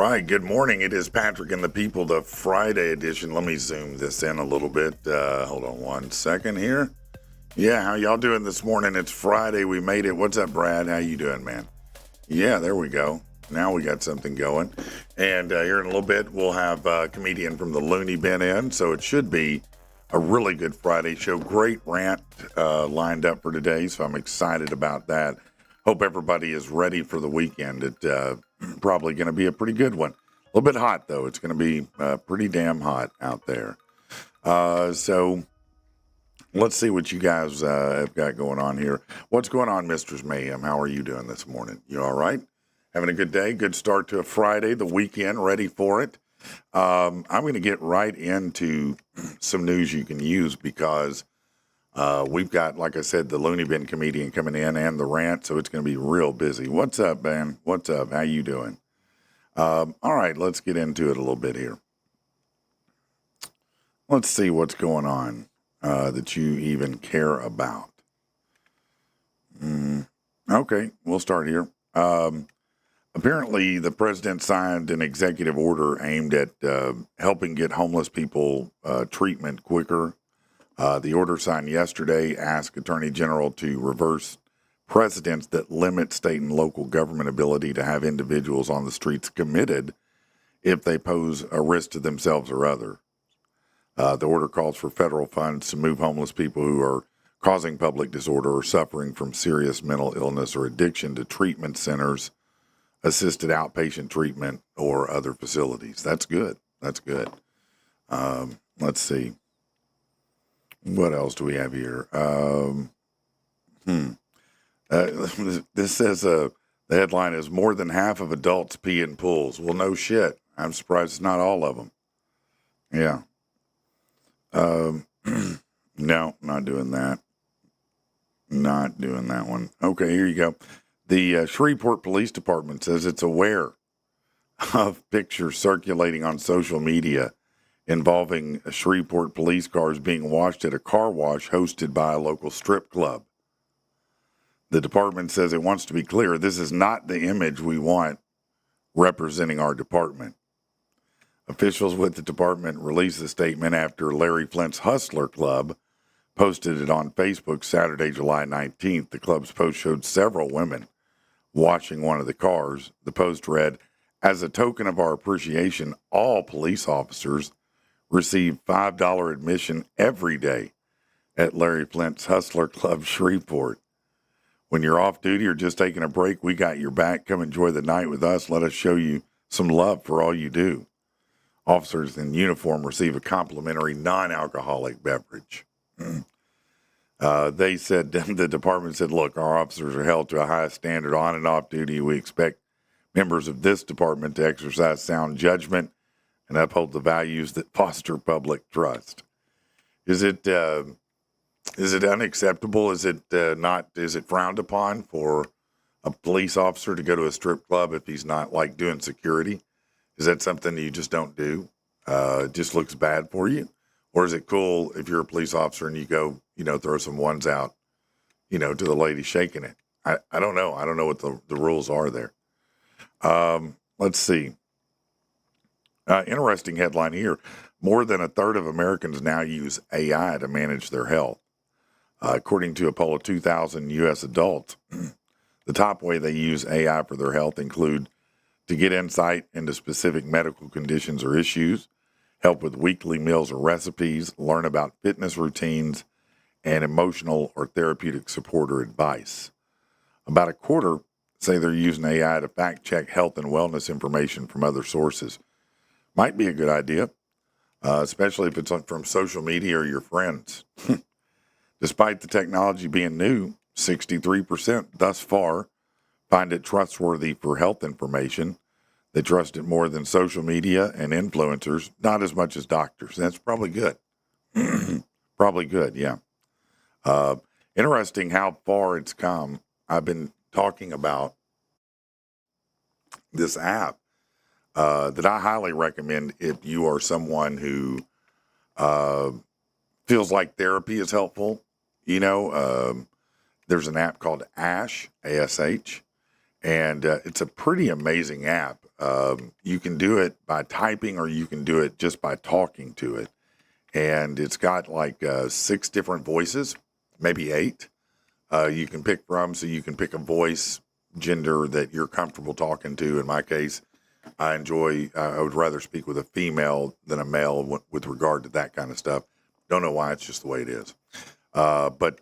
right. Good morning. It is Patrick and the People, the Friday edition. Let me zoom this in a little bit. Hold on one second here. Yeah, how y'all doing this morning? It's Friday. We made it. What's up, Brad? How you doing, man? Yeah, there we go. Now we got something going. And here in a little bit, we'll have a comedian from the Looney Bin in. So it should be a really good Friday show. Great rant lined up for today. So I'm excited about that. Hope everybody is ready for the weekend. It's probably going to be a pretty good one. A little bit hot, though. It's going to be pretty damn hot out there. So let's see what you guys have got going on here. What's going on, Mistress Mayhem? How are you doing this morning? You all right? Having a good day? Good start to a Friday, the weekend, ready for it. I'm going to get right into some news you can use because we've got, like I said, the Looney Bin comedian coming in and the rant, so it's going to be real busy. What's up, man? What's up? How you doing? All right, let's get into it a little bit here. Let's see what's going on that you even care about. Okay, we'll start here. Apparently, the president signed an executive order aimed at helping get homeless people treatment quicker. The order signed yesterday asked Attorney General to reverse precedents that limit state and local government ability to have individuals on the streets committed if they pose a risk to themselves or others. The order calls for federal funds to move homeless people who are causing public disorder or suffering from serious mental illness or addiction to treatment centers, assisted outpatient treatment, or other facilities. That's good. That's good. Let's see. What else do we have here? This says the headline is more than half of adults pee in pools. Well, no shit. I'm surprised it's not all of them. Yeah. No, not doing that. Not doing that one. Okay, here you go. The Shreveport Police Department says it's aware of pictures circulating on social media involving Shreveport police cars being washed at a car wash hosted by a local strip club. The department says it wants to be clear, this is not the image we want representing our department. Officials with the department released the statement after Larry Flint's Hustler Club posted it on Facebook Saturday, July 19th. The club's post showed several women washing one of the cars. The post read, as a token of our appreciation, all police officers receive $5 admission every day at Larry Flint's Hustler Club Shreveport. When you're off duty or just taking a break, we got your back. Come enjoy the night with us. Let us show you some love for all you do. Officers in uniform receive a complimentary non-alcoholic beverage. They said, the department said, look, our officers are held to a high standard on and off duty. We expect members of this department to exercise sound judgment and uphold the values that foster public trust. Is it unacceptable? Is it not? Is it frowned upon for a police officer to go to a strip club if he's not like doing security? Is that something that you just don't do? It just looks bad for you? Or is it cool if you're a police officer and you go, throw some ones out, to the lady shaking it? I don't know. I don't know what the rules are there. Let's see. Interesting headline here. More than a third of Americans now use AI to manage their health. According to a poll of 2,000 U.S. adults, the top way they use AI for their health include to get insight into specific medical conditions or issues, help with weekly meals or recipes, learn about fitness routines, and emotional or therapeutic support or advice. About a quarter say they're using AI to fact-check health and wellness information from other sources. Might be a good idea, especially if it's from social media or your friends. Despite the technology being new, 63% thus far find it trustworthy for health information. They trust it more than social media and influencers, not as much as doctors. That's probably good. Probably good, yeah. Interesting how far it's come. I've been talking about this app that I highly recommend if you are someone who feels like therapy is helpful. There's an app called Ash, ASH, And it's a pretty amazing app. You can do it by typing or you can do it just by talking to it. And it's got like 6 different voices, maybe 8. You can pick from, so you can pick a voice, gender that you're comfortable talking to. In my case, I would rather speak with a female than a male with regard to that kind of stuff. Don't know why, it's just the way it is. But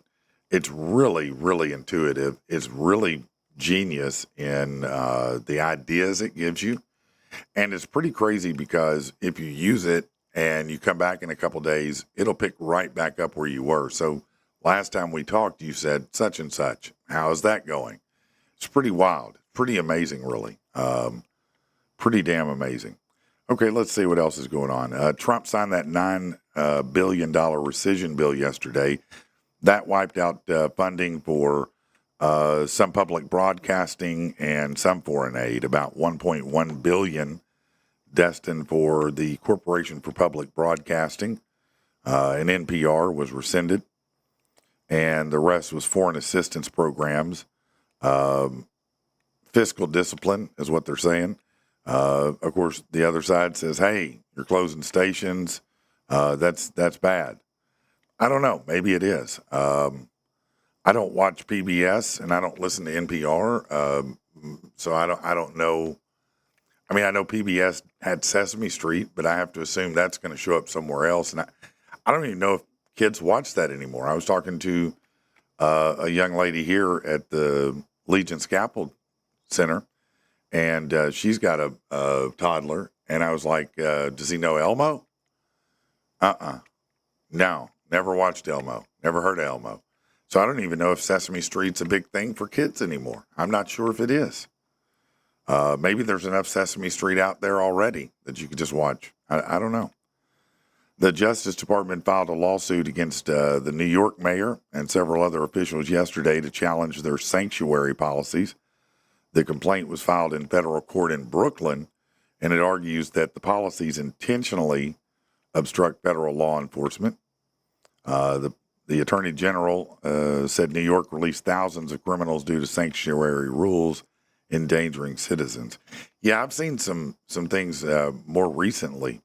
it's really, really intuitive. It's really genius in the ideas it gives you. And it's pretty crazy because if you use it and you come back in a couple days, it'll pick right back up where you were. So last time we talked, you said such and such. How is that going? It's pretty wild, pretty amazing, really. Pretty damn amazing. Okay, let's see what else is going on. Trump signed that $9 billion rescission bill yesterday. That wiped out funding for some public broadcasting and some foreign aid, about $1.1 billion destined for the Corporation for Public Broadcasting. And NPR was rescinded, and the rest was foreign assistance programs. Fiscal discipline is what they're saying. Of course, the other side says, hey, you're closing stations. That's bad. I don't know. Maybe it is. I don't watch PBS and I don't listen to NPR. So I don't know. I mean, I know PBS had Sesame Street, but I have to assume that's going to show up somewhere else. And I don't even know if kids watch that anymore. I was talking to a young lady here at the Legion Scaffold Center, and she's got a toddler. And I was like, does he know Elmo? No, never watched Elmo. Never heard of Elmo. So I don't even know if Sesame Street's a big thing for kids anymore. I'm not sure if it is. Maybe there's enough Sesame Street out there already that you could just watch. I don't know. The Justice Department filed a lawsuit against the New York mayor and several other officials yesterday to challenge their sanctuary policies. The complaint was filed in federal court in Brooklyn, and it argues that the policies intentionally obstruct federal law enforcement. The Attorney General said New York released thousands of criminals due to sanctuary rules endangering citizens. Yeah, I've seen some things more recently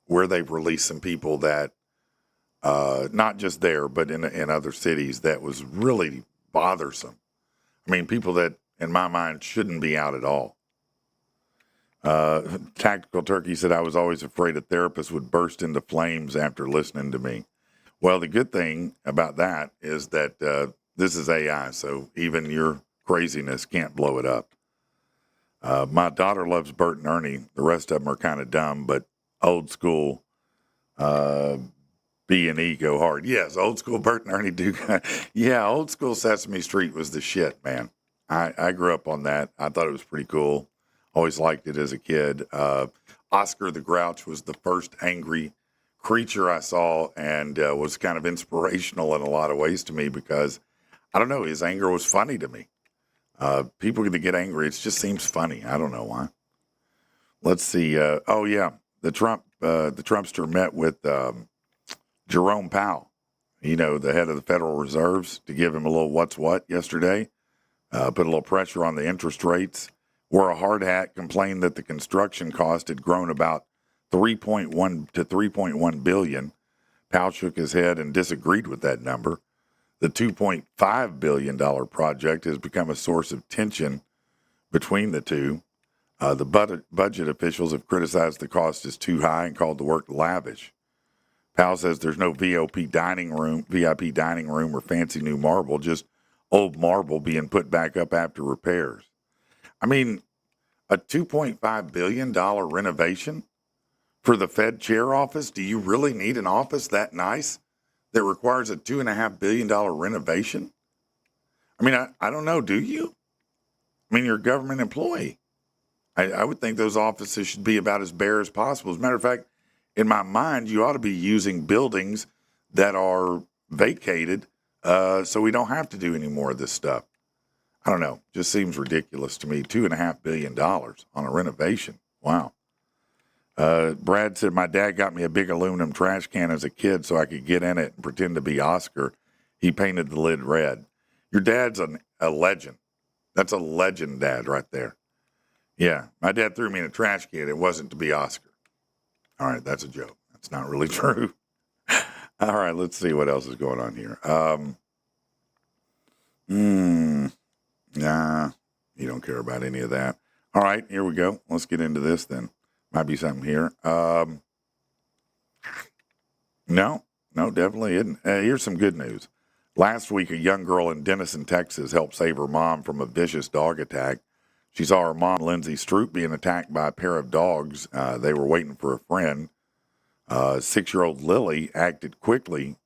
where they've released some people that, not just there, but in other cities, that was really bothersome. I mean, people that, in my mind, shouldn't be out at all. Tactical Turkey said, I was always afraid a therapist would burst into flames after listening to me. Well, the good thing about that is that this is AI, so even your craziness can't blow it up. My daughter loves Bert and Ernie. The rest of them are kind of dumb, but old school B&E go hard. Yes, old school Bert and Ernie do. Yeah, old school Sesame Street was the shit, man. I grew up on that. I thought it was pretty cool. Always liked it as a kid. Oscar the Grouch was the first angry creature I saw, and was kind of inspirational in a lot of ways to me because, I don't know, his anger was funny to me. People that get angry, it just seems funny. I don't know why. Let's see. The Trumpster met with Jerome Powell, the head of the Federal Reserves, to give him a little what's what yesterday. Put a little pressure on the interest rates. Wore a hard hat, complained that the construction cost had grown about 3.1 to 3.1 billion. Powell shook his head and disagreed with that number. The $2.5 billion project has become a source of tension between the two. The budget officials have criticized the cost as too high and called the work lavish. Powell says there's no VIP dining room or fancy new marble, just old marble being put back up after repairs. I mean, a $2.5 billion renovation for the Fed chair office? Do you really need an office that nice that requires a $2.5 billion renovation? I mean, I don't know. Do you? I mean, you're a government employee. I would think those offices should be about as bare as possible. As a matter of fact, in my mind, you ought to be using buildings that are vacated so we don't have to do any more of this stuff. I don't know. Just seems ridiculous to me. $2.5 billion on a renovation. Wow. Brad said, my dad got me a big aluminum trash can as a kid so I could get in it and pretend to be Oscar. He painted the lid red. Your dad's a legend. That's a legend, Dad, right there. Yeah, my dad threw me in a trash can. It wasn't to be Oscar. All right, that's a joke. That's not really true. All right, let's see what else is going on here. Nah, you don't care about any of that. All right, here we go. Let's get into this then. Might be something here. No, definitely isn't. Here's some good news. Last week, a young girl in Denison, Texas, helped save her mom from a vicious dog attack. She saw her mom, Lindsay Stroop, being attacked by a pair of dogs. They were waiting for a friend. 6-year-old Lily acted quickly,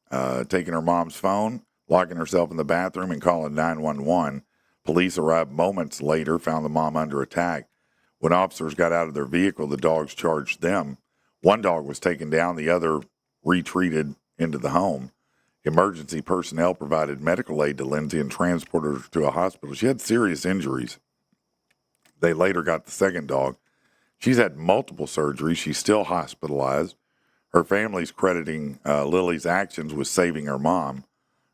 taking her mom's phone, locking herself in the bathroom, and calling 911. Police arrived moments later, found the mom under attack. When officers got out of their vehicle, the dogs charged them. One dog was taken down, the other retreated into the home. Emergency personnel provided medical aid to Lindsay and transported her to a hospital. She had serious injuries. They later got the second dog. She's had multiple surgeries. She's still hospitalized. Her family's crediting Lily's actions with saving her mom.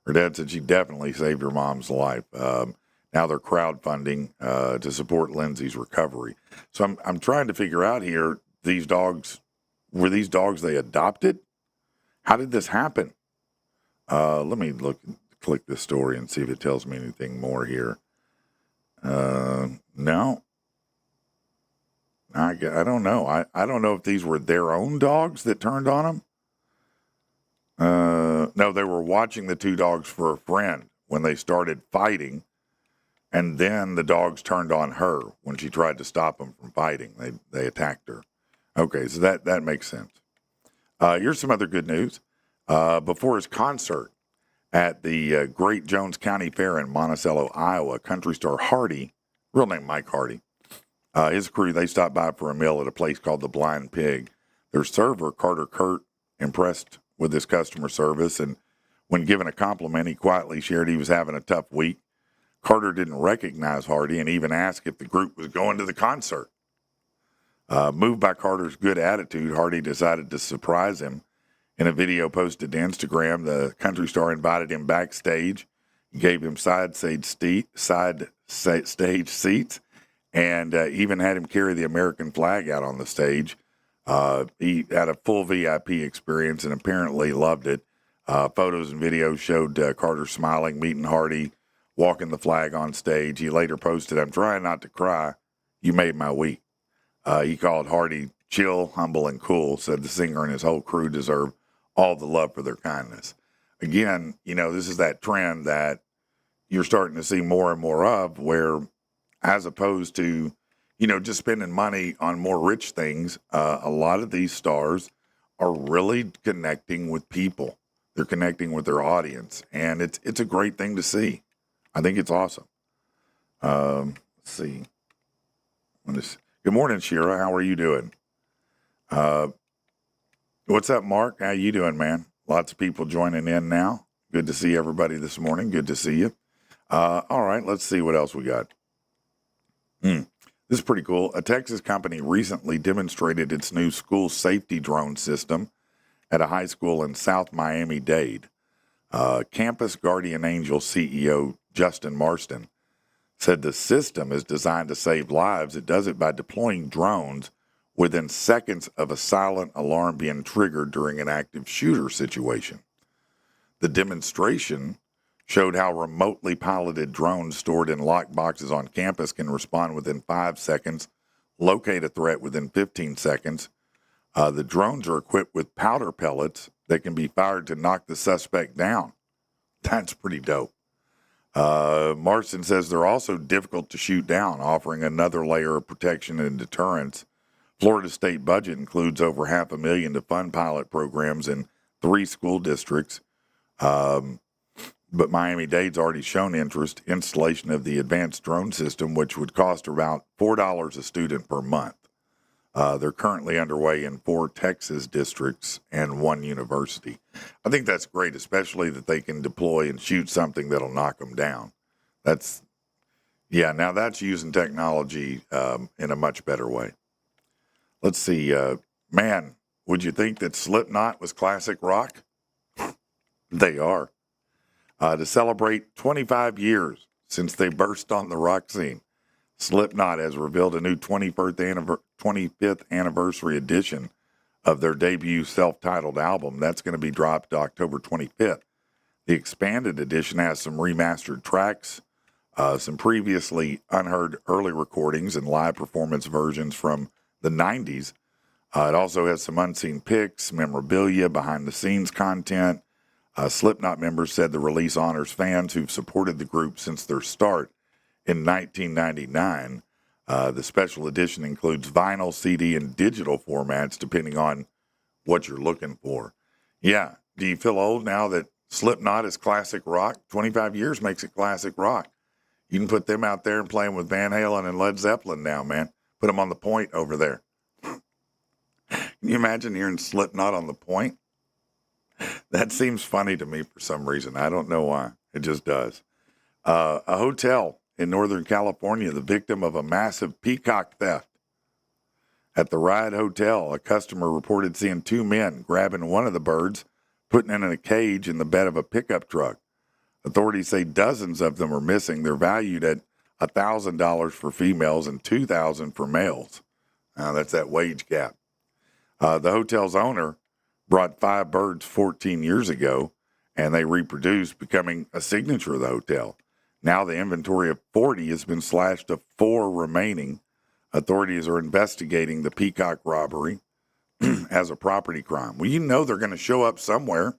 Her dad said she definitely saved her mom's life. Now they're crowdfunding to support Lindsay's recovery. So I'm trying to figure out here, were these dogs they adopted? How did this happen? Let me click this story and see if it tells me anything more here. No. I don't know. I don't know if these were their own dogs that turned on them. No, they were watching the two dogs for a friend when they started fighting, and then the dogs turned on her when she tried to stop them from fighting. They attacked her. Okay, so that makes sense. Here's some other good news. Before his concert at the Great Jones County Fair in Monticello, Iowa, country star Hardy, real name Mike Hardy, his crew, they stopped by for a meal at a place called the Blind Pig. Their server, Carter Kurt, impressed with his customer service, and when given a compliment, he quietly shared he was having a tough week. Carter didn't recognize Hardy and even asked if the group was going to the concert. Moved by Carter's good attitude, Hardy decided to surprise him. In a video posted to Instagram, the country star invited him backstage, gave him side stage seats, and even had him carry the American flag out on the stage. He had a full VIP experience and apparently loved it. Photos and videos showed Carter smiling, meeting Hardy, walking the flag on stage. He later posted, "I'm trying not to cry. You made my week." He called Hardy chill, humble, and cool, said the singer and his whole crew deserve all the love for their kindness. Again, this is that trend that you're starting to see more and more of, where as opposed to, just spending money on more rich things, a lot of these stars are really connecting with people. They're connecting with their audience, and it's a great thing to see. I think it's awesome. Let's see. Good morning, Shira. How are you doing? What's up, Mark? How you doing, man? Lots of people joining in now. Good to see everybody this morning. Good to see you. All right, let's see what else we got. This is pretty cool. A Texas company recently demonstrated its new school safety drone system at a high school in South Miami-Dade. Campus Guardian Angel CEO Justin Marston said the system is designed to save lives. It does it by deploying drones within seconds of a silent alarm being triggered during an active shooter situation. The demonstration showed how remotely piloted drones stored in locked boxes on campus can respond within 5 seconds, locate a threat within 15 seconds. The drones are equipped with powder pellets that can be fired to knock the suspect down. That's pretty dope. Marston says they're also difficult to shoot down, offering another layer of protection and deterrence. Florida state budget includes over $500,000 to fund pilot programs in 3 school districts. But Miami-Dade's already shown interest. Installation of the advanced drone system, which would cost about $4 a student per month. They're currently underway in 4 Texas districts and 1 university. I think that's great, especially that they can deploy and shoot something that'll knock them down. Now that's using technology in a much better way. Let's see. Man, would you think that Slipknot was classic rock? They are. To celebrate 25 years since they burst on the rock scene. Slipknot has revealed a new 25th anniversary edition of their debut self-titled album. That's going to be dropped October 25th. The expanded edition has some remastered tracks, some previously unheard early recordings and live performance versions from the 90s. It also has some unseen pics, memorabilia, behind-the-scenes content. Slipknot members said the release honors fans who've supported the group since their start in 1999. The special edition includes vinyl, CD, and digital formats, depending on what you're looking for. Yeah, do you feel old now that Slipknot is classic rock? 25 years makes it classic rock. You can put them out there and playing with Van Halen and Led Zeppelin now, man. Put them on the Point over there. Can you imagine hearing Slipknot on the Point? That seems funny to me for some reason. I don't know why. It just does. A hotel in Northern California, the victim of a massive peacock theft. At the Ride Hotel, a customer reported seeing two men grabbing one of the birds, putting it in a cage in the bed of a pickup truck. Authorities say dozens of them are missing. They're valued at $1,000 for females and $2,000 for males. That's that wage gap. The hotel's owner brought 5 birds 14 years ago, and they reproduced, becoming a signature of the hotel. Now the inventory of 40 has been slashed to 4 remaining. Authorities are investigating the peacock robbery as a property crime. Well, you know they're going to show up somewhere.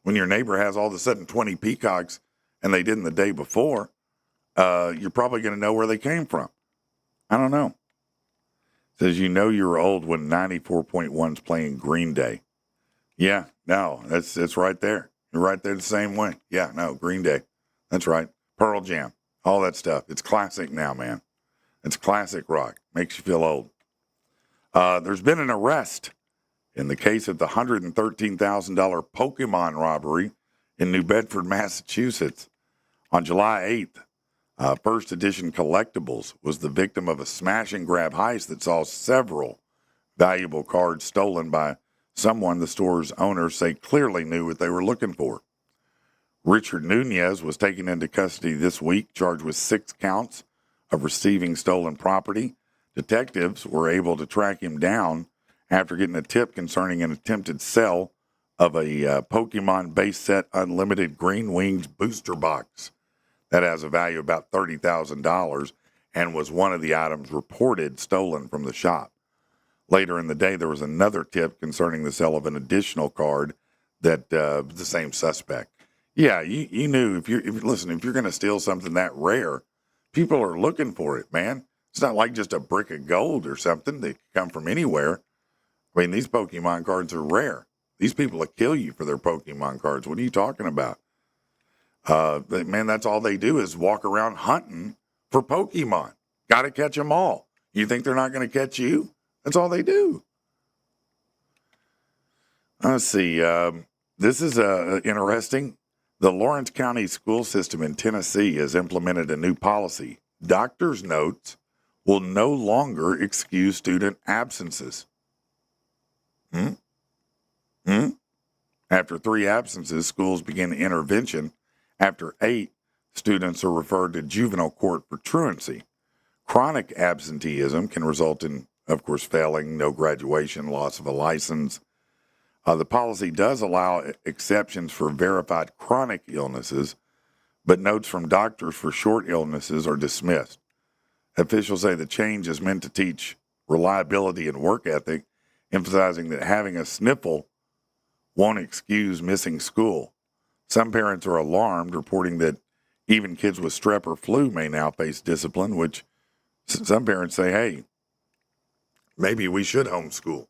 When your neighbor has all of a sudden 20 peacocks and they didn't the day before, you're probably going to know where they came from. I don't know. It says, you know you're old when 94.1's playing Green Day. Yeah, no, it's right there. You're right there the same way. Yeah, no, Green Day. That's right. Pearl Jam. All that stuff. It's classic now, man. It's classic rock. Makes you feel old. There's been an arrest in the case of the $113,000 Pokemon robbery in New Bedford, Massachusetts. On July 8th, First Edition Collectibles was the victim of a smash and grab heist that saw several valuable cards stolen by someone the store's owners say clearly knew what they were looking for. Richard Nunez was taken into custody this week, charged with 6 counts of receiving stolen property. Detectives were able to track him down after getting a tip concerning an attempted sale of a Pokemon base set unlimited Green Wings booster box that has a value of about $30,000 and was one of the items reported stolen from the shop. Later in the day, there was another tip concerning the sale of an additional card that the same suspect. Yeah, you knew if you're going to steal something that rare, people are looking for it, man. It's not like just a brick of gold or something that can come from anywhere. I mean, these Pokemon cards are rare. These people will kill you for their Pokemon cards. What are you talking about? Man, that's all they do is walk around hunting for Pokemon. Got to catch them all. You think they're not going to catch you? That's all they do. Let's see. This is interesting. The Lawrence County school system in Tennessee has implemented a new policy. Doctor's notes will no longer excuse student absences. After 3 absences, schools begin intervention. After 8, students are referred to juvenile court for truancy. Chronic absenteeism can result in, of course, failing, no graduation, loss of a license. The policy does allow exceptions for verified chronic illnesses, but notes from doctors for short illnesses are dismissed. Officials say the change is meant to teach reliability and work ethic, emphasizing that having a sniffle won't excuse missing school. Some parents are alarmed, reporting that even kids with strep or flu may now face discipline, which some parents say, hey, maybe we should homeschool.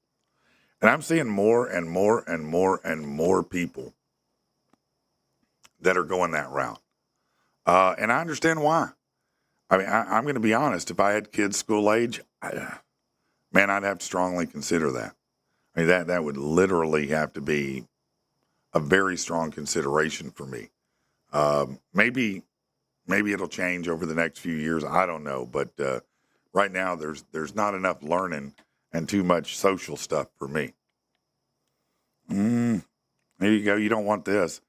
And I'm seeing more and more and more and more people that are going that route. And I understand why. I mean, I'm going to be honest. If I had kids school age, I'd have to strongly consider that. I mean, that would literally have to be a very strong consideration for me. Maybe it'll change over the next few years. I don't know. But right now, there's not enough learning and too much social stuff for me. There you go. You don't want this.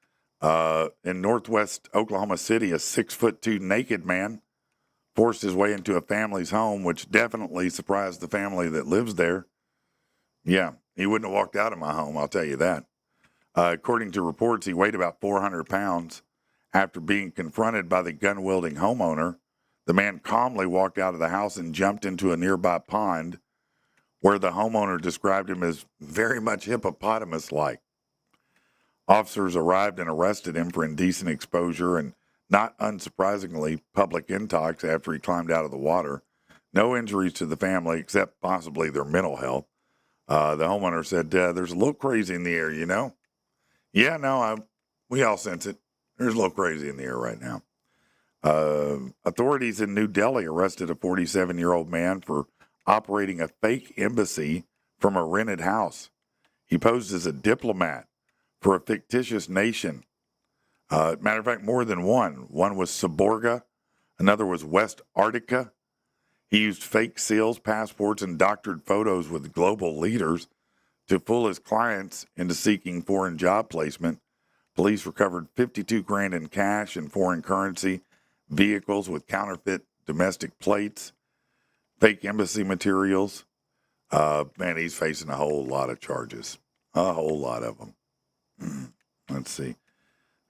In northwest Oklahoma City, a 6'2" naked man forced his way into a family's home, which definitely surprised the family that lives there. Yeah, he wouldn't have walked out of my home, I'll tell you that. According to reports, he weighed about 400 pounds. After being confronted by the gun-wielding homeowner, the man calmly walked out of the house and jumped into a nearby pond where the homeowner described him as very much hippopotamus-like. Officers arrived and arrested him for indecent exposure and, not unsurprisingly, public intox after he climbed out of the water. No injuries to the family except possibly their mental health. The homeowner said, there's a little crazy in the air, you know? Yeah, no, we all sense it. There's a little crazy in the air right now. Authorities in New Delhi arrested a 47-year-old man for operating a fake embassy from a rented house. He posed as a diplomat for a fictitious nation. Matter of fact, more than one. One was Saborga. Another was West Arctica. He used fake seals, passports, and doctored photos with global leaders to fool his clients into seeking foreign job placement. Police recovered 52 grand in cash and foreign currency, vehicles with counterfeit domestic plates, fake embassy materials. Man, he's facing a whole lot of charges. A whole lot of them. Let's see.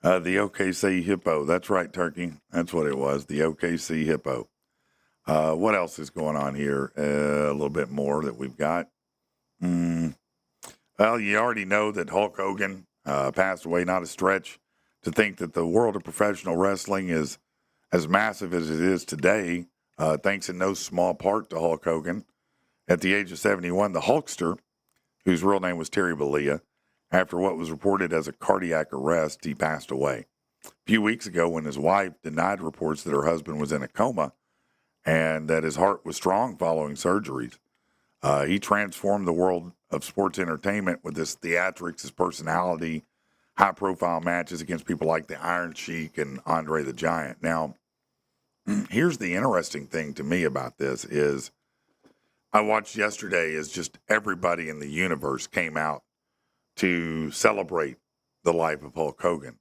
The OKC Hippo. That's right, Turkey. That's what it was. The OKC Hippo. What else is going on here? A little bit more that we've got. Well, you already know that Hulk Hogan passed away. Not a stretch to think that the world of professional wrestling is as massive as it is today, thanks in no small part to Hulk Hogan. At the age of 71, the Hulkster, whose real name was Terry Bollea, after what was reported as a cardiac arrest, he passed away. A few weeks ago, when his wife denied reports that her husband was in a coma and that his heart was strong following surgeries, he transformed the world of sports entertainment with his theatrics, his personality, high-profile matches against people like the Iron Sheik and Andre the Giant. Now, here's the interesting thing to me about this is I watched yesterday as just everybody in the universe came out to celebrate the life of Hulk Hogan.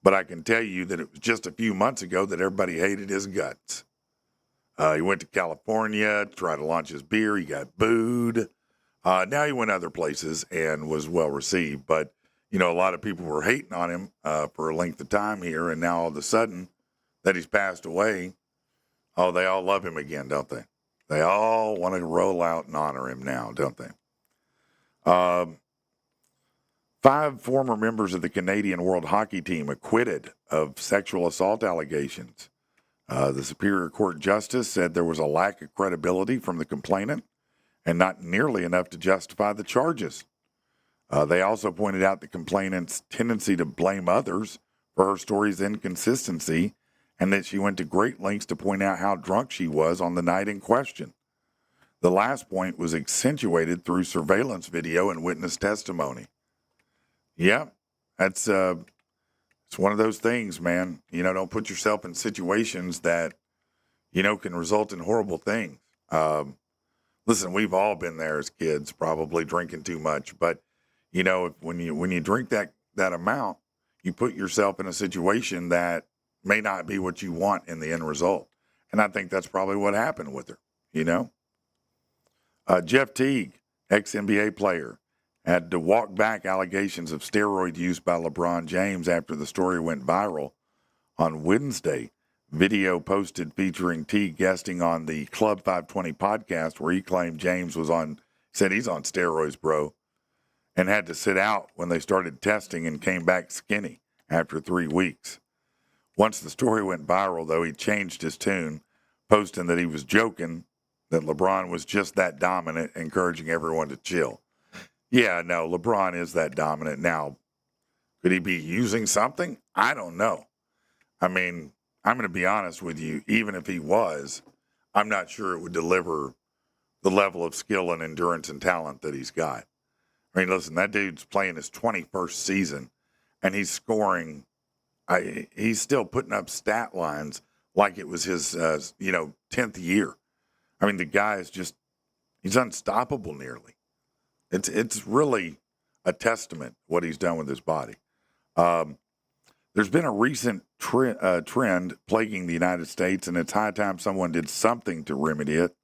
But I can tell you that it was just a few months ago that everybody hated his guts. He went to California to try to launch his beer. He got booed. Now he went other places and was well received. But, you know, a lot of people were hating on him for a length of time here. And now all of a sudden that he's passed away, oh, they all love him again, don't they? They all want to roll out and honor him now, don't they? 5 former members of the Canadian World Hockey Team acquitted of sexual assault allegations. The Superior Court Justice said there was a lack of credibility from the complainant and not nearly enough to justify the charges. They also pointed out the complainant's tendency to blame others for her story's inconsistency and that she went to great lengths to point out how drunk she was on the night in question. The last point was accentuated through surveillance video and witness testimony. Yeah, that's it's one of those things, man. You know, don't put yourself in situations that, you know, can result in horrible things. Listen, we've all been there as kids, probably drinking too much. But, you know, when you drink that amount, you put yourself in a situation that may not be what you want in the end result. And I think that's probably what happened with her, you know. Jeff Teague, ex-NBA player, had to walk back allegations of steroid use by LeBron James after the story went viral. On Wednesday, video posted featuring Teague guesting on the Club 520 podcast where he claimed James said he's on steroids, bro, and had to sit out when they started testing and came back skinny after 3 weeks. Once the story went viral, though, he changed his tune, posting that he was joking, that LeBron was just that dominant, encouraging everyone to chill. Yeah, no, LeBron is that dominant. Now, could he be using something? I don't know. I mean, I'm going to be honest with you. Even if he was, I'm not sure it would deliver the level of skill and endurance and talent that he's got. I mean, listen, that dude's playing his 21st season, and he's scoring. He's still putting up stat lines like it was his, 10th year. I mean, the guy is he's unstoppable nearly. It's really a testament what he's done with his body. There's been a recent trend plaguing the United States, and it's high time someone did something to remedy it.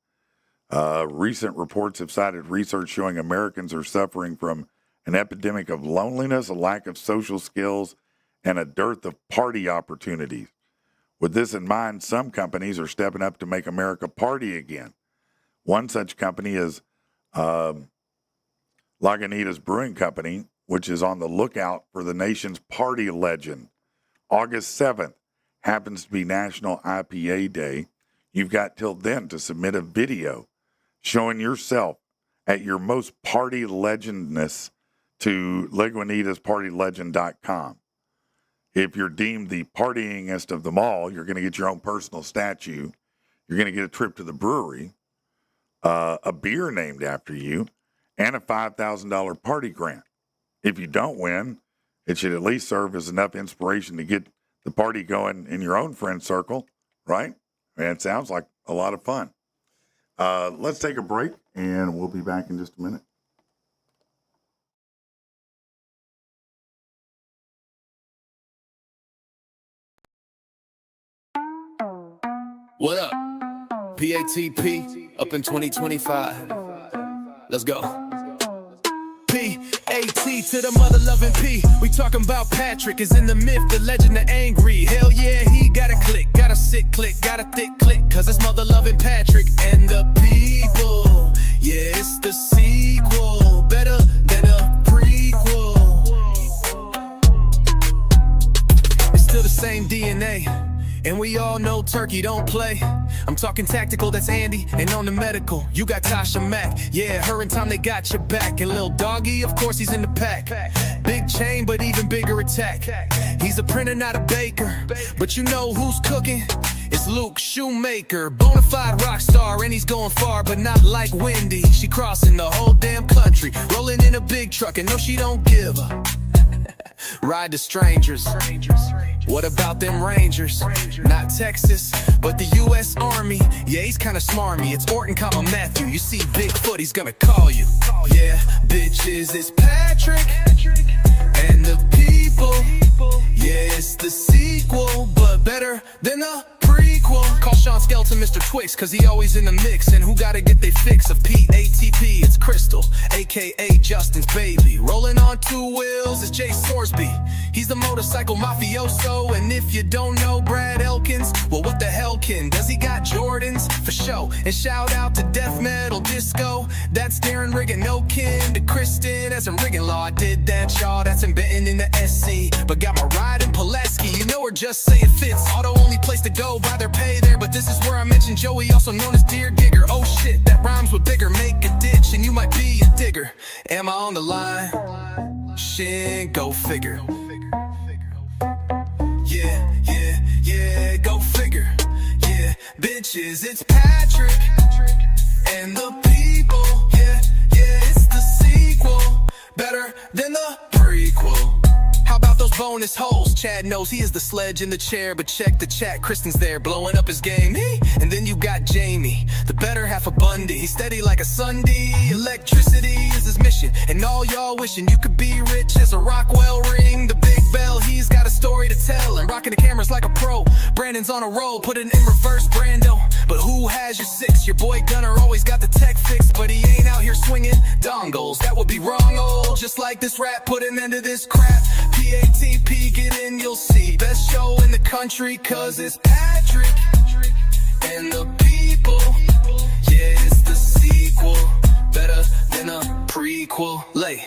Recent reports have cited research showing Americans are suffering from an epidemic of loneliness, a lack of social skills, and a dearth of party opportunities. With this in mind, some companies are stepping up to make America party again. One such company is Lagunitas Brewing Company, which is on the lookout for the nation's party legend. August 7th happens to be National IPA Day. You've got till then to submit a video showing yourself at your most party legendness to LagunitasPartyLegend.com. If you're deemed the partyingest of them all, you're going to get your own personal statue. You're going to get a trip to the brewery, a beer named after you, and a $5,000 party grant. If you don't win, it should at least serve as enough inspiration to get the party going in your own friend circle, right? And it sounds like a lot of fun. Let's take a break, and we'll be back in just a minute. What up? PATP up in 2025. Let's go. P-A-T to the mother-loving P. We talking about Patrick is in the myth, the legend, the angry. Hell yeah, he got a click, got a sick click, got a thick click, cause it's mother-loving Patrick and the people. Yeah, it's the sequel, better than a prequel. It's still the same DNA. And we all know Turkey don't play. I'm talking tactical, that's Andy. And on the medical, you got Tasha Mack. Yeah, her and Tom, they got your back. And Lil Doggy, of course, he's in the pack. Big chain, but even bigger attack. He's a printer, not a baker. But you know who's cooking? It's Luke Shoemaker, bonafide rock star, and he's going far, but not like Wendy. She crossing the whole damn country, rolling in a big truck, and no, she don't give a ride to strangers. What about them Rangers? Not Texas, but the U.S. Army. Yeah, he's kinda smarmy. It's Orton, comma Matthew. You see Bigfoot, he's gonna call you. Yeah, bitches, it's Patrick and the people. Yeah, it's the sequel, but better than the prequel. Call Sean Skelton Mr. Twix, cause he always in the mix. And who gotta get their fix of PATP? It's Crystal, aka Justin's baby. Rolling on two wheels, it's Jay Sorsby. He's the motorcycle mafioso. And if you don't know Brad Elkins, well, what the hell can? Does he got Jordans? For show. And shout out to Death Metal Disco. That's Darren Riggin, no kin to Kristen. As in Riggin Law, I did that, y'all. That's embedding in the SC. But got my ride in Pulaski. You know her, just say it fits. Auto only place to go, buy their pay there. But this is where I mentioned Joey, also known as Deer Digger. Oh shit, that rhymes with bigger. Make a ditch and you might be a digger. Am I on the line? Shit, go figure. Yeah, go figure. Yeah, bitches, it's Patrick and the people. Yeah, it's the sequel, better than the prequel. How about those bonus holes? Chad knows he is the sledge in the chair, but check the chat, Kristen's there blowing up his game. And then you got Jamie, the better half of Bundy. He's steady like a Sunday, electricity is his mission. And all y'all wishing you could be rich as a Rockwell ring. The big bell, he's got a story to tell, and rocking the cameras like a pro. Brandon's on a roll, put it in reverse, Brando. But who has your six? Your boy Gunner always got the tech fixed, but he ain't out here swinging dongles. That would be wrong, old. Just like this rap, put an end to this crap. PATP, get in, you'll see. Best show in the country, cause it's Patrick and the people. Yeah, it's the sequel, better than a prequel. Lay.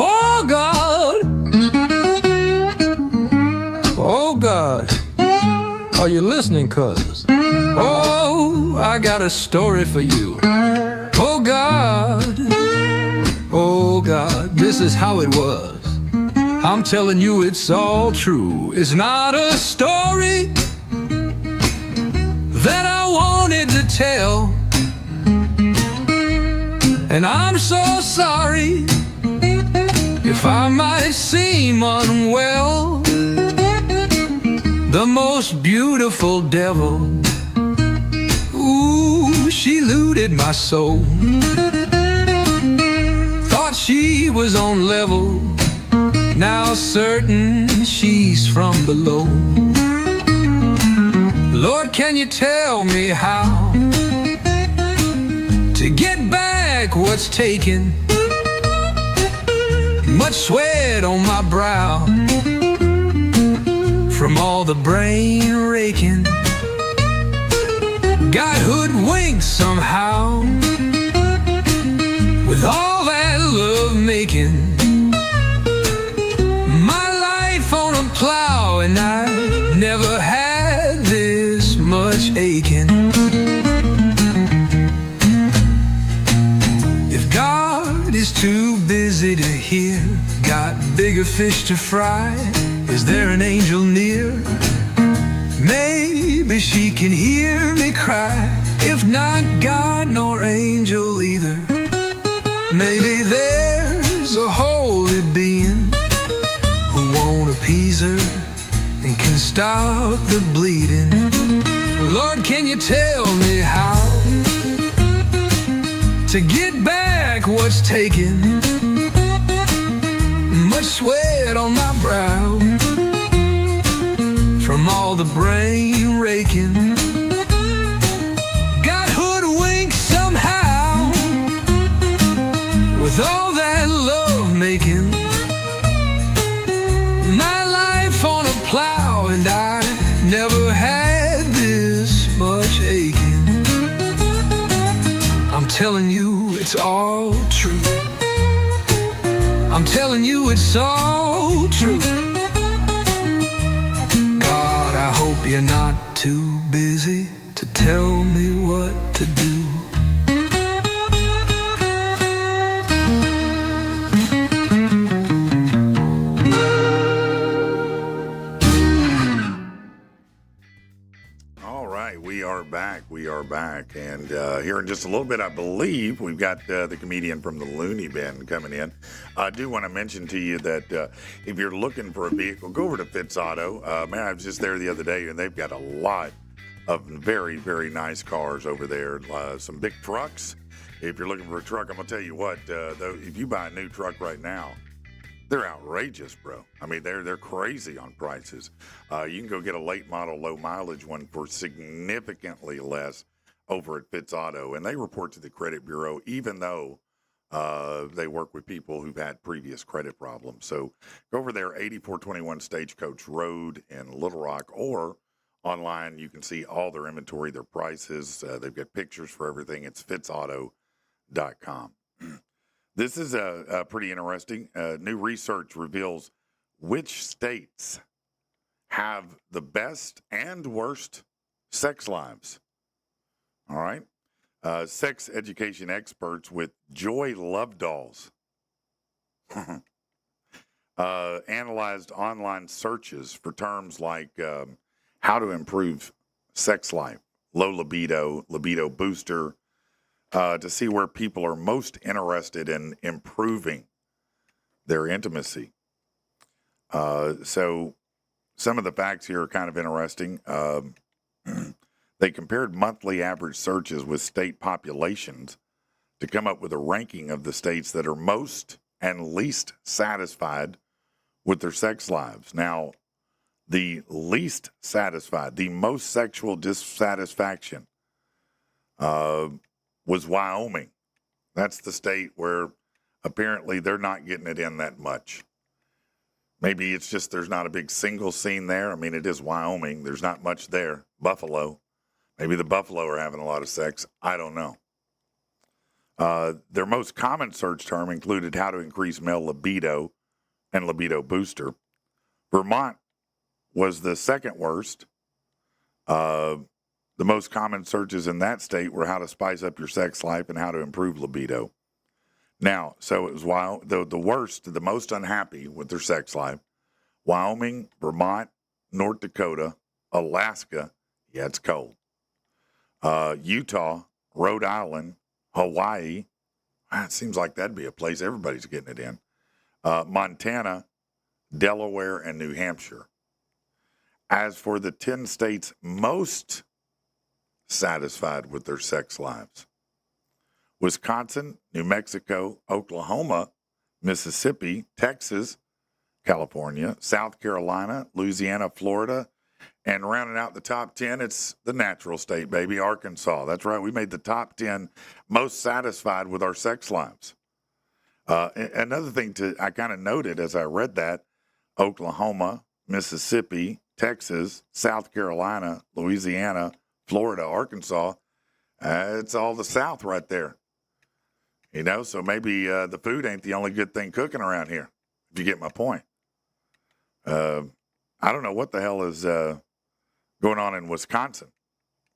Oh God! Oh God! Are you listening, cuz? Oh, I got a story for you. Oh God! Oh God, this is how it was. I'm telling you it's all true. It's not a story, that I wanted to tell. And I'm so sorry if I might seem unwell. The most beautiful devil, ooh, she looted my soul. Thought she was on level, now certain she's from below. Lord, can you tell me how to get back what's taken? Much sweat on my brow from all the brain raking. Got hoodwinked somehow with all that love making. My life on a plow, and I never had this much aching. If God is too busy to hear, got bigger fish to fry, is there an angel near? Maybe she can hear me cry. If not God nor angel either, maybe there's a holy being who won't appease her and can stop the bleeding. Lord, can you tell me how to get back what's taken? Much sweat on my brow from all the brain raking. Got hoodwinked somehow with all that love making. My life on a plow, and I never had this much aching. I'm telling you it's all true. I'm telling you it's all true. God, I hope you're not too busy to tell me what to do. All right, we are back. And here in just a little bit, I believe, we've got the comedian from the Looney Bin coming in. I do want to mention to you that if you're looking for a vehicle, go over to Fitz Auto. Man, I was just there the other day, and they've got a lot of very, very nice cars over there. Some big trucks. If you're looking for a truck, I'm going to tell you what, though, if you buy a new truck right now, they're outrageous, bro. I mean, they're crazy on prices. You can go get a late model, low mileage one for significantly less over at Fitz Auto, and they report to the credit bureau, even though they work with people who've had previous credit problems. So go over there, 8421 Stagecoach Road in Little Rock, or online you can see all their inventory, their prices. They've got pictures for everything. It's fitzauto.com. This is a pretty interesting. New research reveals which states have the best and worst sex lives. All right. Sex education experts with Joy Love Dolls analyzed online searches for terms like how to improve sex life, low libido, libido booster, to see where people are most interested in improving their intimacy. So some of the facts here are kind of interesting. They compared monthly average searches with state populations to come up with a ranking of the states that are most and least satisfied with their sex lives. Now, the least satisfied, the most sexual dissatisfaction was Wyoming. That's the state where apparently they're not getting it in that much. Maybe it's just there's not a big single scene there. I mean, it is Wyoming. There's not much there. Buffalo. Maybe the buffalo are having a lot of sex. I don't know. Their most common search term included how to increase male libido and libido booster. Vermont was the second worst. The most common searches in that state were how to spice up your sex life and how to improve libido. Now, so it was the worst, the most unhappy with their sex life. Wyoming, Vermont, North Dakota, Alaska. Yeah, it's cold. Utah, Rhode Island, Hawaii. It seems like that'd be a place everybody's getting it in. Montana, Delaware, and New Hampshire. As for the 10 states most satisfied with their sex lives, Wisconsin, New Mexico, Oklahoma, Mississippi, Texas, California, South Carolina, Louisiana, Florida, and rounding out the top 10, it's the natural state, baby, Arkansas. That's right. We made the top 10 most satisfied with our sex lives. Another thing I kind of noted as I read that, Oklahoma, Mississippi, Texas, South Carolina, Louisiana, Florida, Arkansas, it's all the South right there. You know, so maybe the food ain't the only good thing cooking around here, if you get my point. I don't know what the hell is going on in Wisconsin.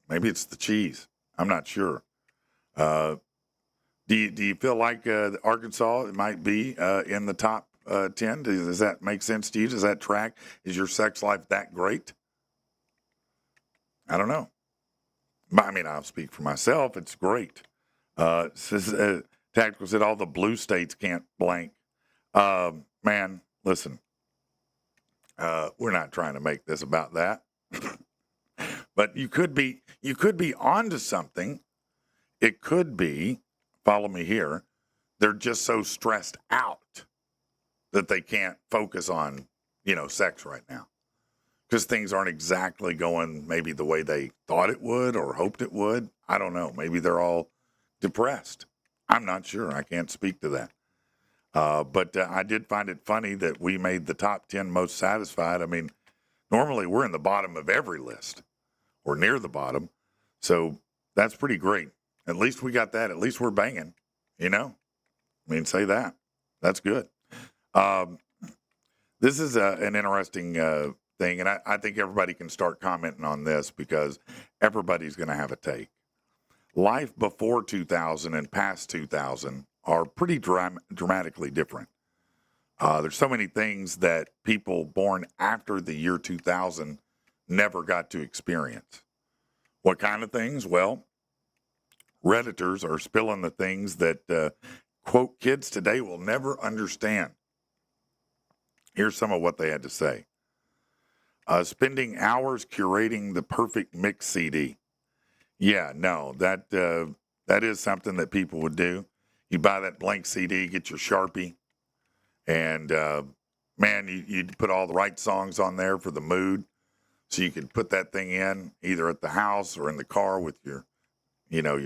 Maybe it's the cheese. I'm not sure. Do you feel like Arkansas might be in the top 10? Does that make sense to you? Does that track? Is your sex life that great? I don't know. I mean, I'll speak for myself. It's great. Tactical said all the blue states can't blank. Man, listen. We're not trying to make this about that. But you could be onto something. It could be, follow me here, they're just so stressed out that they can't focus on, sex right now. Because things aren't exactly going maybe the way they thought it would or hoped it would. I don't know. Maybe they're all depressed. I'm not sure. I can't speak to that. But I did find it funny that we made the top 10 most satisfied. I mean, normally we're in the bottom of every list or near the bottom. So that's pretty great. At least we got that. At least we're banging, I mean, say that. That's good. This is an interesting thing, and I think everybody can start commenting on this because everybody's going to have a take. Life before 2000 and past 2000 are pretty dramatically different. There's so many things that people born after the year 2000 never got to experience. What kind of things? Well, Redditors are spilling the things that, quote, kids today will never understand. Here's some of what they had to say. Spending hours curating the perfect mix CD. Yeah, no, that is something that people would do. You buy that blank CD, get your Sharpie, and man, you'd put all the right songs on there for the mood, so you could put that thing in either at the house or in the car with your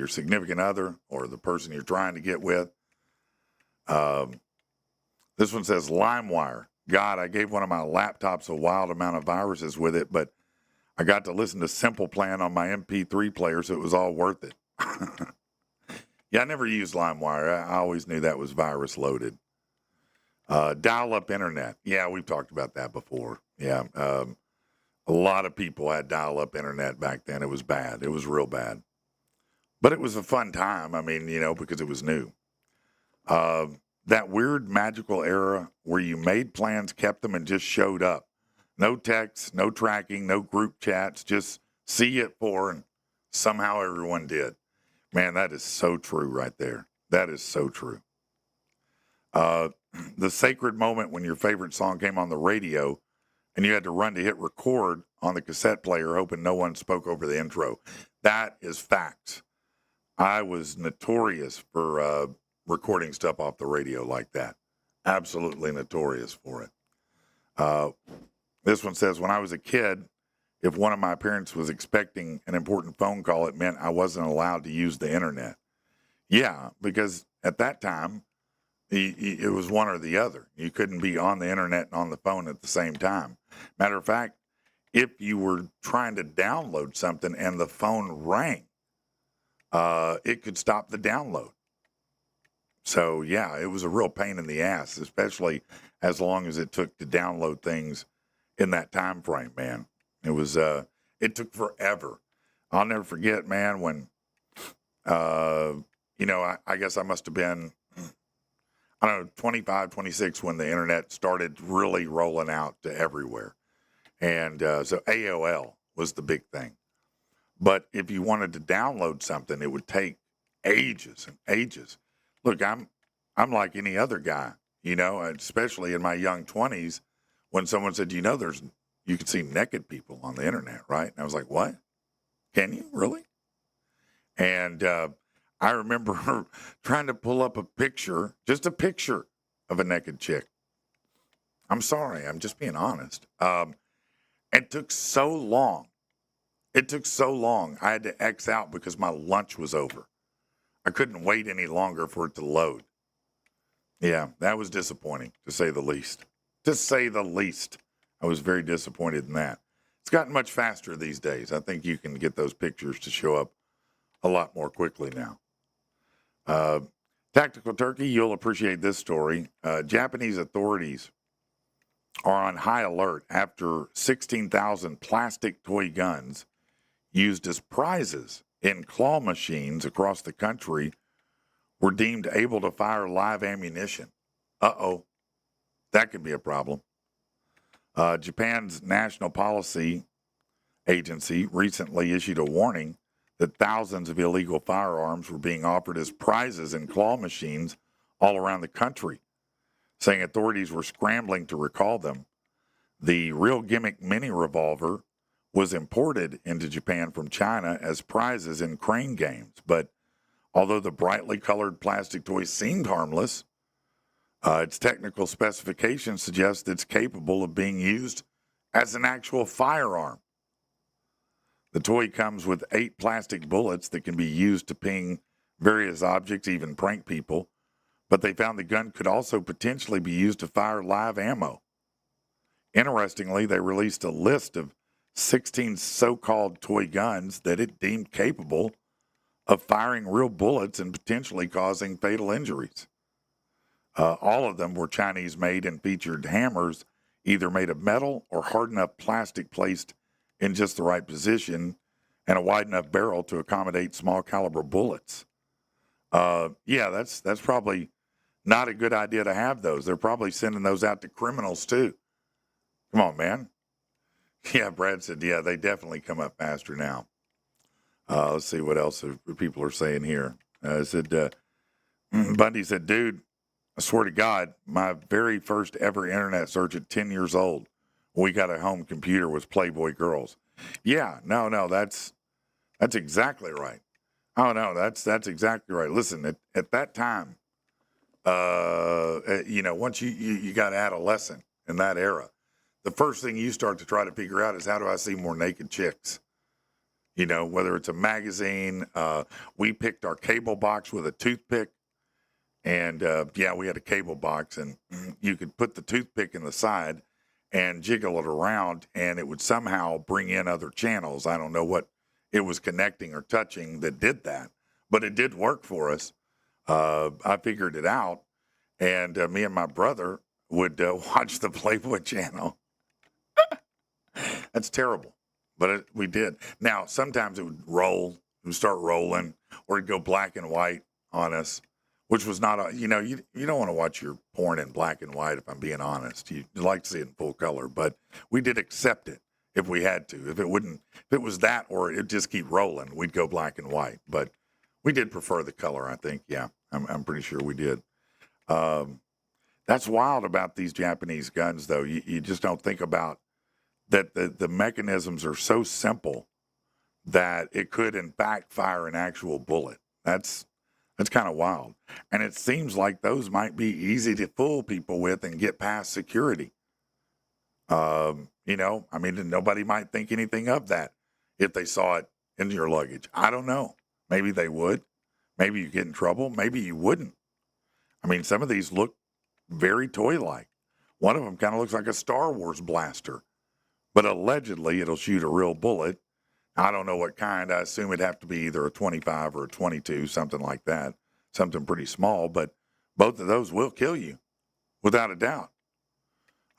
significant other or the person you're trying to get with. This one says LimeWire. God, I gave one of my laptops a wild amount of viruses with it, but I got to listen to Simple Plan on my MP3 player, so it was all worth it. Yeah, I never used LimeWire. I always knew that was virus loaded. Dial-up internet. Yeah, we've talked about that before. Yeah, a lot of people had dial-up internet back then. It was bad. It was real bad. But it was a fun time. I mean, because it was new. That weird magical era where you made plans, kept them, and just showed up. No texts, no tracking, no group chats, just see you at 4, and somehow everyone did. Man, that is so true right there. That is so true. The sacred moment when your favorite song came on the radio and you had to run to hit record on the cassette player, hoping no one spoke over the intro. That is facts. I was notorious for recording stuff off the radio like that. Absolutely notorious for it. This one says, when I was a kid, if one of my parents was expecting an important phone call, it meant I wasn't allowed to use the internet. Yeah, because at that time, it was one or the other. You couldn't be on the internet and on the phone at the same time. Matter of fact, if you were trying to download something and the phone rang, it could stop the download. So, yeah, it was a real pain in the ass, especially as long as it took to download things in that time frame, man. It was, it took forever. I'll never forget, man, when, I guess I must have been, 25, 26 when the internet started really rolling out to everywhere. And so AOL was the big thing. But if you wanted to download something, it would take ages and ages. Look, I'm like any other guy, especially in my young 20s, when someone said, you can see naked people on the internet, right? And I was like, what? Can you really? And I remember trying to pull up a picture, just a picture of a naked chick. I'm sorry, I'm just being honest. It took so long. I had to X out because my lunch was over. I couldn't wait any longer for it to load. Yeah, that was disappointing, to say the least. To say the least. I was very disappointed in that. It's gotten much faster these days. I think you can get those pictures to show up a lot more quickly now. Tactical Turkey, you'll appreciate this story. Japanese authorities are on high alert after 16,000 plastic toy guns used as prizes in claw machines across the country were deemed able to fire live ammunition. Uh-oh, that could be a problem. Japan's National Policy Agency recently issued a warning that thousands of illegal firearms were being offered as prizes in claw machines all around the country, saying authorities were scrambling to recall them. The Real Gimmick Mini Revolver was imported into Japan from China as prizes in crane games, but although the brightly colored plastic toy seemed harmless, its technical specifications suggest it's capable of being used as an actual firearm. The toy comes with 8 plastic bullets that can be used to ping various objects, even prank people, but they found the gun could also potentially be used to fire live ammo. Interestingly, they released a list of 16 so-called toy guns that it deemed capable of firing real bullets and potentially causing fatal injuries. All of them were Chinese-made and featured hammers either made of metal or hard enough plastic placed in just the right position and a wide enough barrel to accommodate small caliber bullets. That's probably not a good idea to have those. They're probably sending those out to criminals too. Come on, man. Yeah, Brad said, yeah, they definitely come up faster now. Let's see what else people are saying here. Bundy said, dude, I swear to God, my very first ever internet search at 10 years old, we got a home computer, was Playboy Girls. Yeah, no, that's exactly right. Oh, no, that's exactly right. Listen, at that time, once you got adolescent in that era, the first thing you start to try to figure out is, how do I see more naked chicks? Whether it's a magazine, we picked our cable box with a toothpick. And, we had a cable box, and you could put the toothpick in the side and jiggle it around, and it would somehow bring in other channels. I don't know what it was connecting or touching that did that, but it did work for us. I figured it out, and me and my brother would watch the Playboy channel. That's terrible, but we did. Now, sometimes it would start rolling, or it'd go black and white on us, which was not you don't want to watch your porn in black and white, if I'm being honest. You'd like to see it in full color, but we did accept it if we had to. If it was that, or it'd just keep rolling, we'd go black and white. But we did prefer the color, I think. Yeah, I'm pretty sure we did. That's wild about these Japanese guns, though. You just don't think about that the mechanisms are so simple that it could, in fact, fire an actual bullet. That's kind of wild. And it seems like those might be easy to fool people with and get past security. Nobody might think anything of that if they saw it in your luggage. I don't know. Maybe they would. Maybe you get in trouble. Maybe you wouldn't. Some of these look very toy-like. One of them kind of looks like a Star Wars blaster, but allegedly it'll shoot a real bullet. I don't know what kind. I assume it'd have to be either a 25 or a 22, something like that, something pretty small, but both of those will kill you, without a doubt.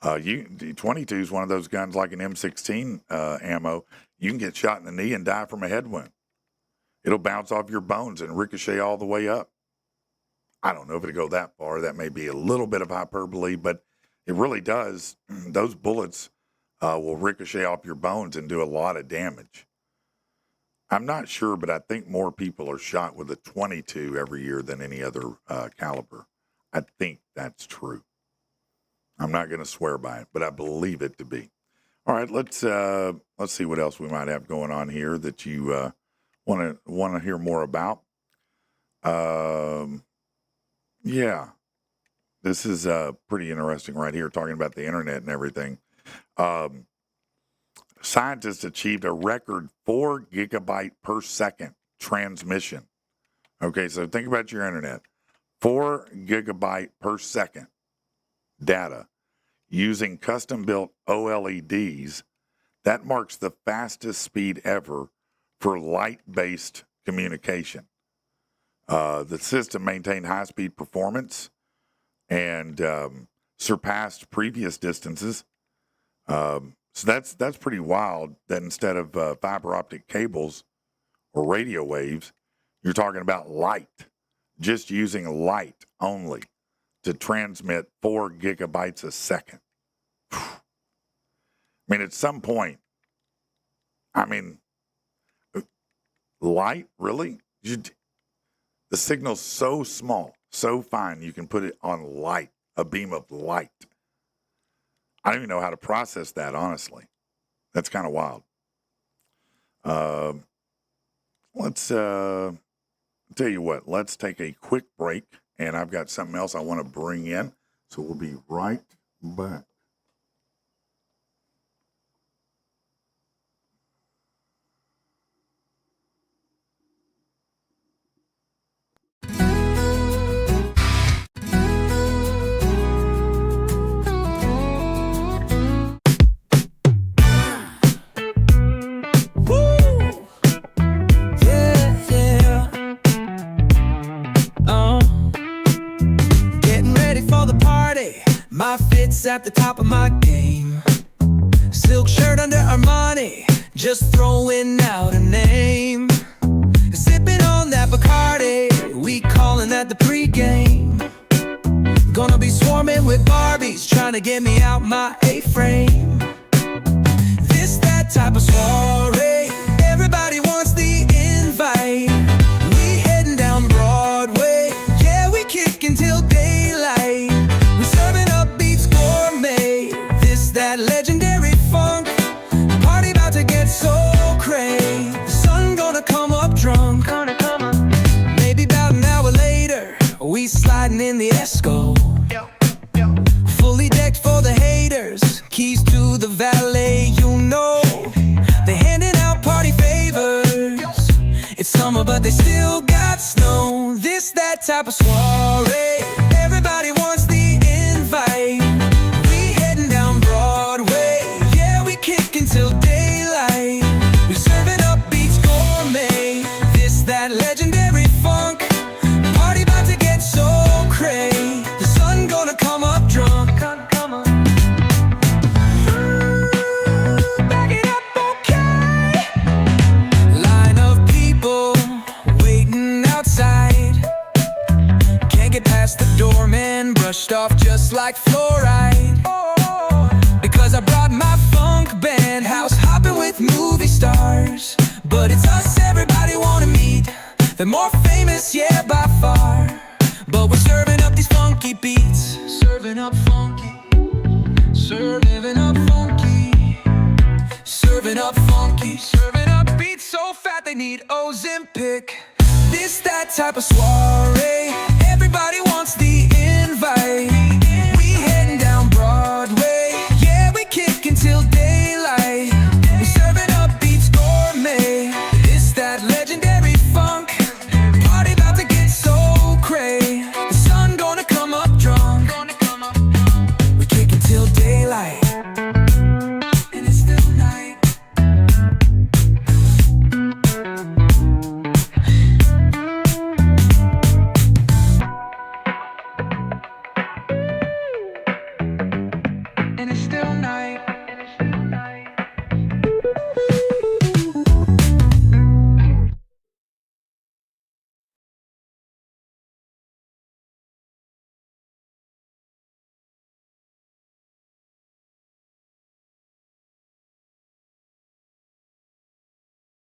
The 22 is one of those guns like an M16 ammo. You can get shot in the knee and die from a head wound. It'll bounce off your bones and ricochet all the way up. I don't know if it'll go that far. That may be a little bit of hyperbole, but it really does. Those bullets will ricochet off your bones and do a lot of damage. I'm not sure, but I think more people are shot with a 22 every year than any other caliber. I think that's true. I'm not going to swear by it, but I believe it to be. All right, let's see what else we might have going on here that you want to hear more about. Yeah, this is pretty interesting right here, talking about the internet and everything. Scientists achieved a record 4 gigabyte per second transmission. Okay, so think about your internet. 4 gigabyte per second data using custom-built OLEDs. That marks the fastest speed ever for light-based communication. The system maintained high-speed performance and surpassed previous distances. So that's pretty wild that instead of fiber optic cables or radio waves, you're talking about light, just using light only to transmit 4 gigabytes a second. I mean, at some point, light, really? The signal's so small, so fine, you can put it on light, a beam of light. I don't even know how to process that, honestly. That's kind of wild. Let's tell you what, let's take a quick break, and I've got something else I want to bring in, so we'll be right back. My fit's at the top of my game. Silk shirt under Armani, just throwing out a name. Sipping on that Bacardi, we calling that the pregame. Gonna be swarming with Barbies, trying to get me out my A-frame. This that type of soiree, everybody wants the invite. We heading down Broadway, yeah, we kicking till daylight. We serving up beats gourmet, this that legendary funk. Party about to get so cray, the sun gonna come up drunk. Maybe about an hour later, we sliding in the Esco. Fully decked for the haters, keys to the valet, you know. They handing out party favors. It's summer but they still got snow. This that type of soiree, everybody wants the invite. We heading down Broadway, yeah, we kicking till daylight. We serving up beats gourmet, this that legendary funk. Party about to get so cray, the sun gonna come up drunk. Back it up, okay. Line of people waiting outside. Can't get past the doorman, brushed off just like fluoride. Because I brought my funk band, house hopping with movie stars. But it's us everybody wanna meet, they're more famous, yeah, by far. But we're serving up these funky beats, serving up funky, serving up funky, serving up funky, serving up beats so fat they need Ozempic. This that type of soiree, everybody wants the invite. We heading down Broadway, yeah, we kicking till daylight. We serving up beats gourmet, this that legendary funk. Party about to get so cray, the sun gonna come up drunk. We kicking till daylight, and it's still night.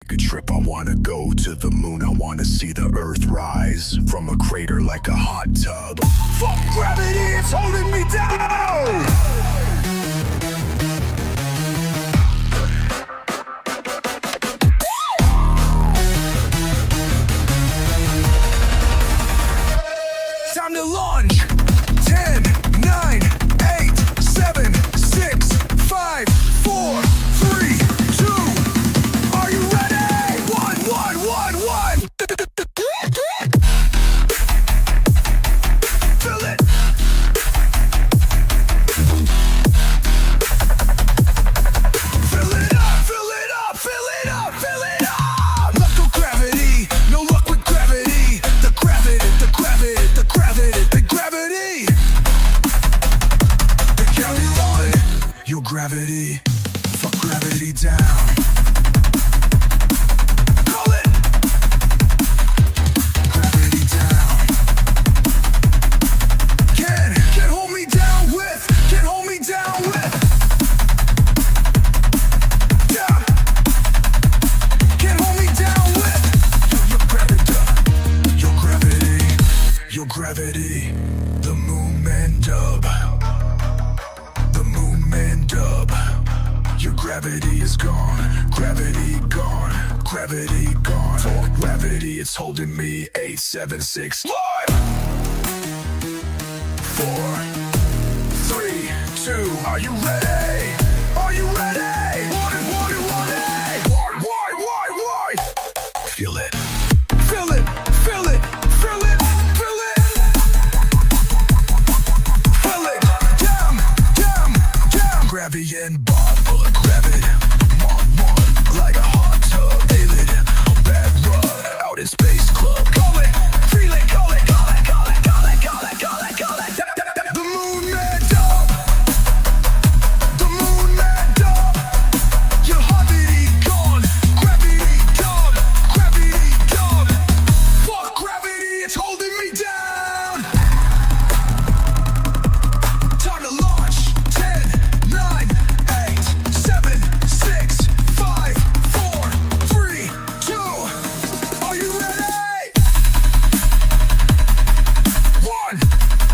A trip, I wanna go to the moon, I wanna see the earth rise from a crater like a hot tub. Fuck gravity, it's holding me down! Time to launch. 10, 9, 8, 7, 6, 5, 4, 3, 2. Are you ready? 1, 1, 1, 1. Fill it. Fill it up, fill it up, fill it up, fill it up. Let go gravity, no luck with gravity. The gravity, the gravity, the gravity, the gravity. The gravity on your gravity. Fuck gravity down. Call it. Gravity down. Can't hold me down with. Can't hold me down with. Down. Can't hold me down with. Your gravity. Your gravity. Your gravity. The moon man dub. The moon man dub. Your gravity is gone. Gravity gone. Gravity gone. For gravity, it's holding me. 8, 7, 6. 5, 4, 3, 2. Are you ready? Are you ready? Want it, want it, want it. Why? Feel it. Feel it. Feel it. Feel it. Feel it. Feel it. Down. Gravity and Bob. Grab it. Come on. Like a hot tub. Hail it. Bad rug. Out in space club. Call it. Feel it. Call it. Call it. Call it. Call it. Call it. Call it. Call it. The moon man dub. The moon man dub. Your gravity gone. Gravity dub. Gravity dub. Fuck gravity, it's holding me down. Time to launch. 10, 9, 8, 7, 6, 5, 4, 3, 2. Are you ready? 1, 1,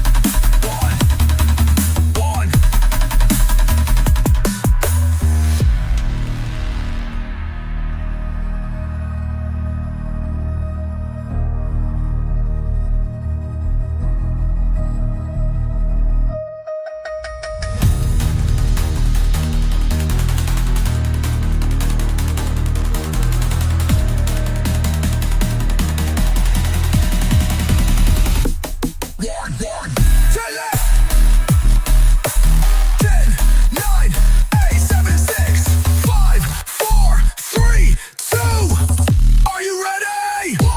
1. Tell it. 10, 9, 8, 7, 6, 5, 4, 3, 2. Are you ready? 1.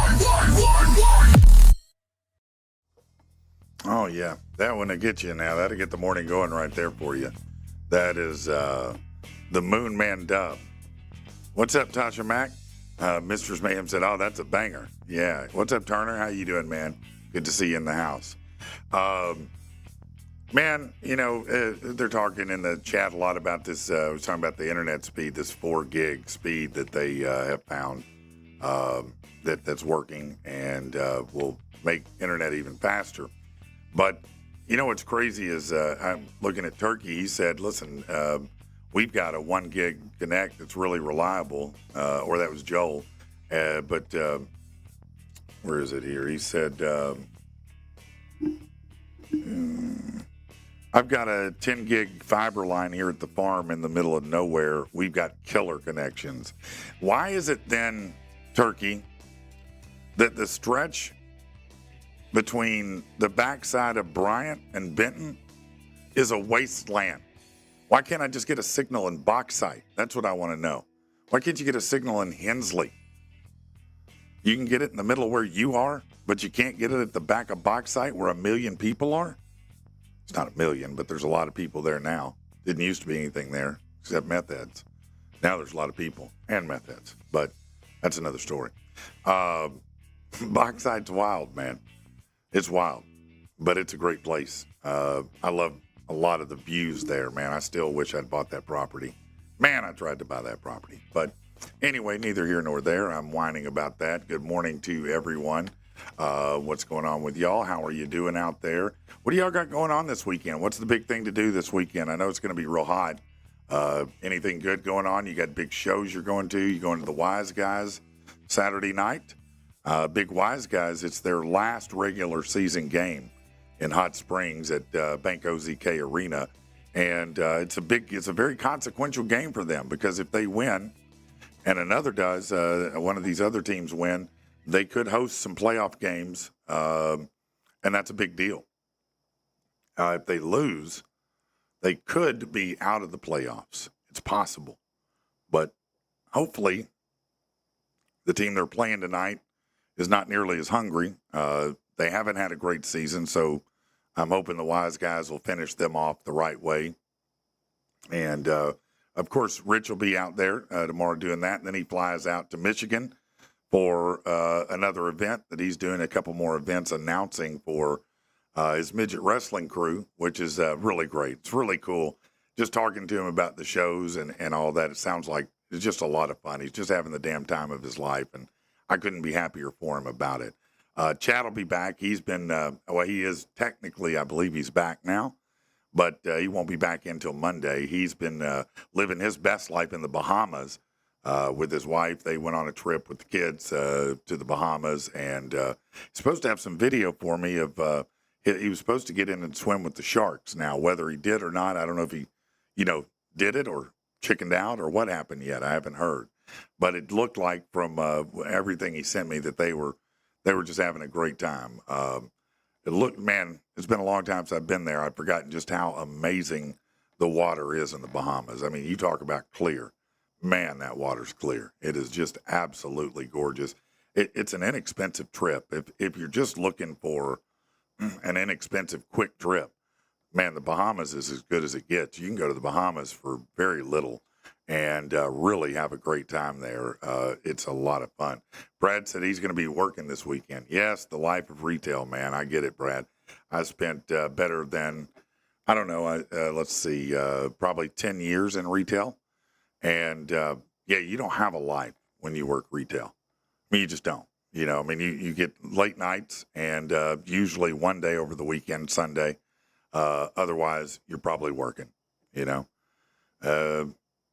Oh, yeah. That one will get you now. That'll get the morning going right there for you. That is the Moon Man dub. What's up, Tasha Mack? Mistress Mayhem said, oh, that's a banger. Yeah. What's up, Turner? How you doing, man? Good to see you in the house. Man, you know, they're talking in the chat a lot about this. I was talking about the internet speed, this 4 gig speed that they have found that's working and will make internet even faster. But, you know, what's crazy is I'm looking at Turkey. He said, listen, we've got a 1 gig connect that's really reliable, or that was Joel. But where is it here? He said, I've got a 10 gig fiber line here at the farm in the middle of nowhere. We've got killer connections. Why is it then, Turkey, that the stretch between the backside of Bryant and Benton is a wasteland? Why can't I just get a signal in Bauxite? That's what I want to know. Why can't you get a signal in Hensley? You can get it in the middle of where you are, but you can't get it at the back of Bauxite where 1 million people are? It's not 1 million, but there's a lot of people there now. Didn't used to be anything there except meth heads. Now there's a lot of people and meth heads, but that's another story. Bauxite's wild, man. It's wild, but it's a great place. I love a lot of the views there, man. I still wish I'd bought that property. Man, I tried to buy that property, but Anyway, neither here nor there. I'm whining about that. Good morning to everyone. What's going on with y'all? How are you doing out there? What do y'all got going on this weekend? What's the big thing to do this weekend? I know it's going to be real hot. Anything good going on? You got big shows you're going to? You going to the Wise Guys Saturday night? Big Wise Guys, it's their last regular season game in Hot Springs at Bank OZK Arena. And it's a very consequential game for them, because if they win and another does, one of these other teams win, they could host some playoff games, and that's a big deal. If they lose, they could be out of the playoffs. It's possible. But hopefully the team they're playing tonight is not nearly as hungry. They haven't had a great season, so I'm hoping the Wise Guys will finish them off the right way. And, of course, Rich will be out there tomorrow doing that. And then he flies out to Michigan for another event that he's doing, a couple more events announcing for his midget wrestling crew, which is really great. It's really cool. Just talking to him about the shows and all that, it sounds like it's just a lot of fun. He's just having the damn time of his life, and I couldn't be happier for him about it. Chad will be back. He's been, he is technically, I believe he's back now, but he won't be back until Monday. He's been living his best life in the Bahamas with his wife. They went on a trip with the kids to the Bahamas, and he's supposed to have some video for me of, he was supposed to get in and swim with the sharks. Now, whether he did or not, I don't know if he, did it or chickened out or what happened yet. I haven't heard. But it looked like from everything he sent me that they were just having a great time. It's been a long time since I've been there. I've forgotten just how amazing the water is in the Bahamas. I mean, you talk about clear. Man, that water's clear. It is just absolutely gorgeous. It's an inexpensive trip. If you're just looking for an inexpensive, quick trip, man, the Bahamas is as good as it gets. You can go to the Bahamas for very little and really have a great time there. It's a lot of fun. Brad said he's going to be working this weekend. Yes, the life of retail, man. I get it, Brad. I spent better than, I don't know, probably 10 years in retail. And, you don't have a life when you work retail. I mean, you just don't. You get late nights and usually one day over the weekend, Sunday. Otherwise, you're probably working,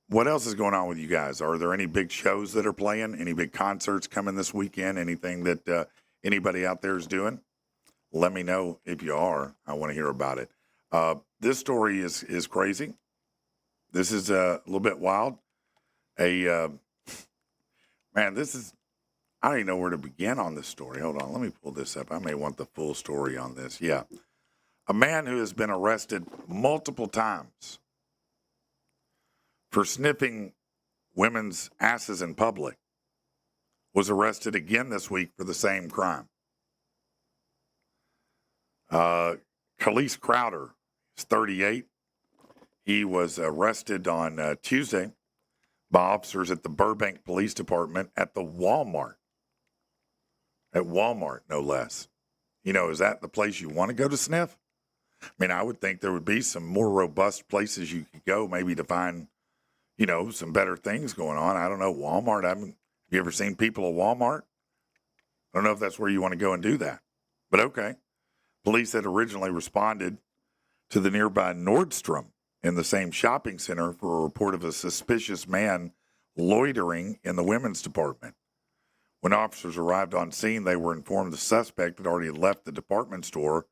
What else is going on with you guys? Are there any big shows that are playing? Any big concerts coming this weekend? Anything that anybody out there is doing? Let me know if you are. I want to hear about it. This story is crazy. This is a little bit wild. I don't even know where to begin on this story. Hold on. Let me pull this up. I may want the full story on this. Yeah. A man who has been arrested multiple times for sniffing women's asses in public was arrested again this week for the same crime. Khalees Crowder is 38. He was arrested on Tuesday by officers at the Burbank Police Department at the Walmart. At Walmart, no less. Is that the place you want to go to sniff? I mean, I would think there would be some more robust places you could go, maybe to find, some better things going on. I don't know, Walmart. Have you ever seen people at Walmart? I don't know if that's where you want to go and do that. But okay. Police had originally responded to the nearby Nordstrom in the same shopping center for a report of a suspicious man loitering in the women's department. When officers arrived on scene, they were informed the suspect had already left the department store,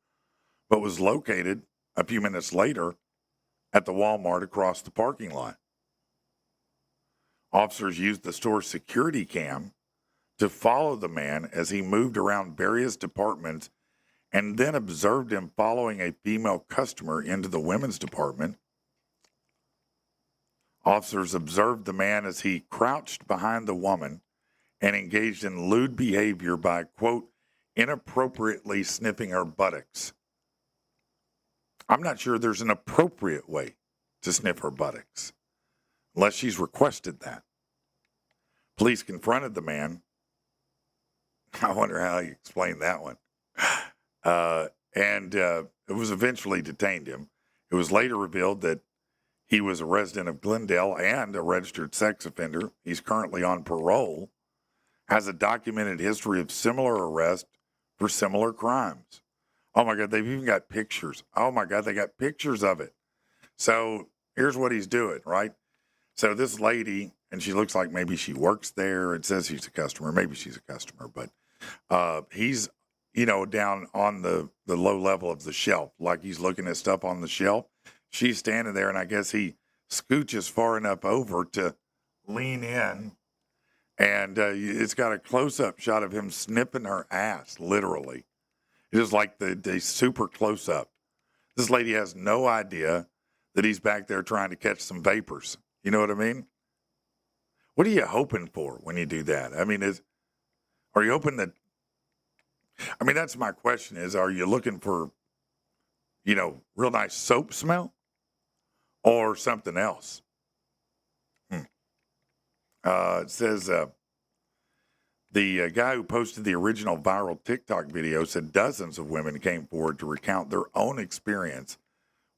but was located a few minutes later at the Walmart across the parking lot. Officers used the store's security cam to follow the man as he moved around various departments and then observed him following a female customer into the women's department. Officers observed the man as he crouched behind the woman and engaged in lewd behavior by, quote, inappropriately sniffing her buttocks. I'm not sure there's an appropriate way to sniff her buttocks, unless she's requested that. Police confronted the man. I wonder how he explained that one. And it was eventually detained him. It was later revealed that He was a resident of Glendale and a registered sex offender. He's currently on parole, has a documented history of similar arrests for similar crimes. Oh my God, they've even got pictures. Oh my God, they got pictures of it. So here's what he's doing, right? So this lady, and she looks like maybe she works there. It says she's a customer. Maybe she's a customer, but he's, down on the low level of the shelf, like he's looking at stuff on the shelf. She's standing there, and I guess he scooches far enough over to lean in, and it's got a close-up shot of him sniffing her ass, literally. It is like the super close-up. This lady has no idea that he's back there trying to catch some vapors. You know what I mean? What are you hoping for when you do that? I mean, are you hoping that, that's my question is, are you looking for, real nice soap smell or something else? It says the guy who posted the original viral TikTok video said dozens of women came forward to recount their own experience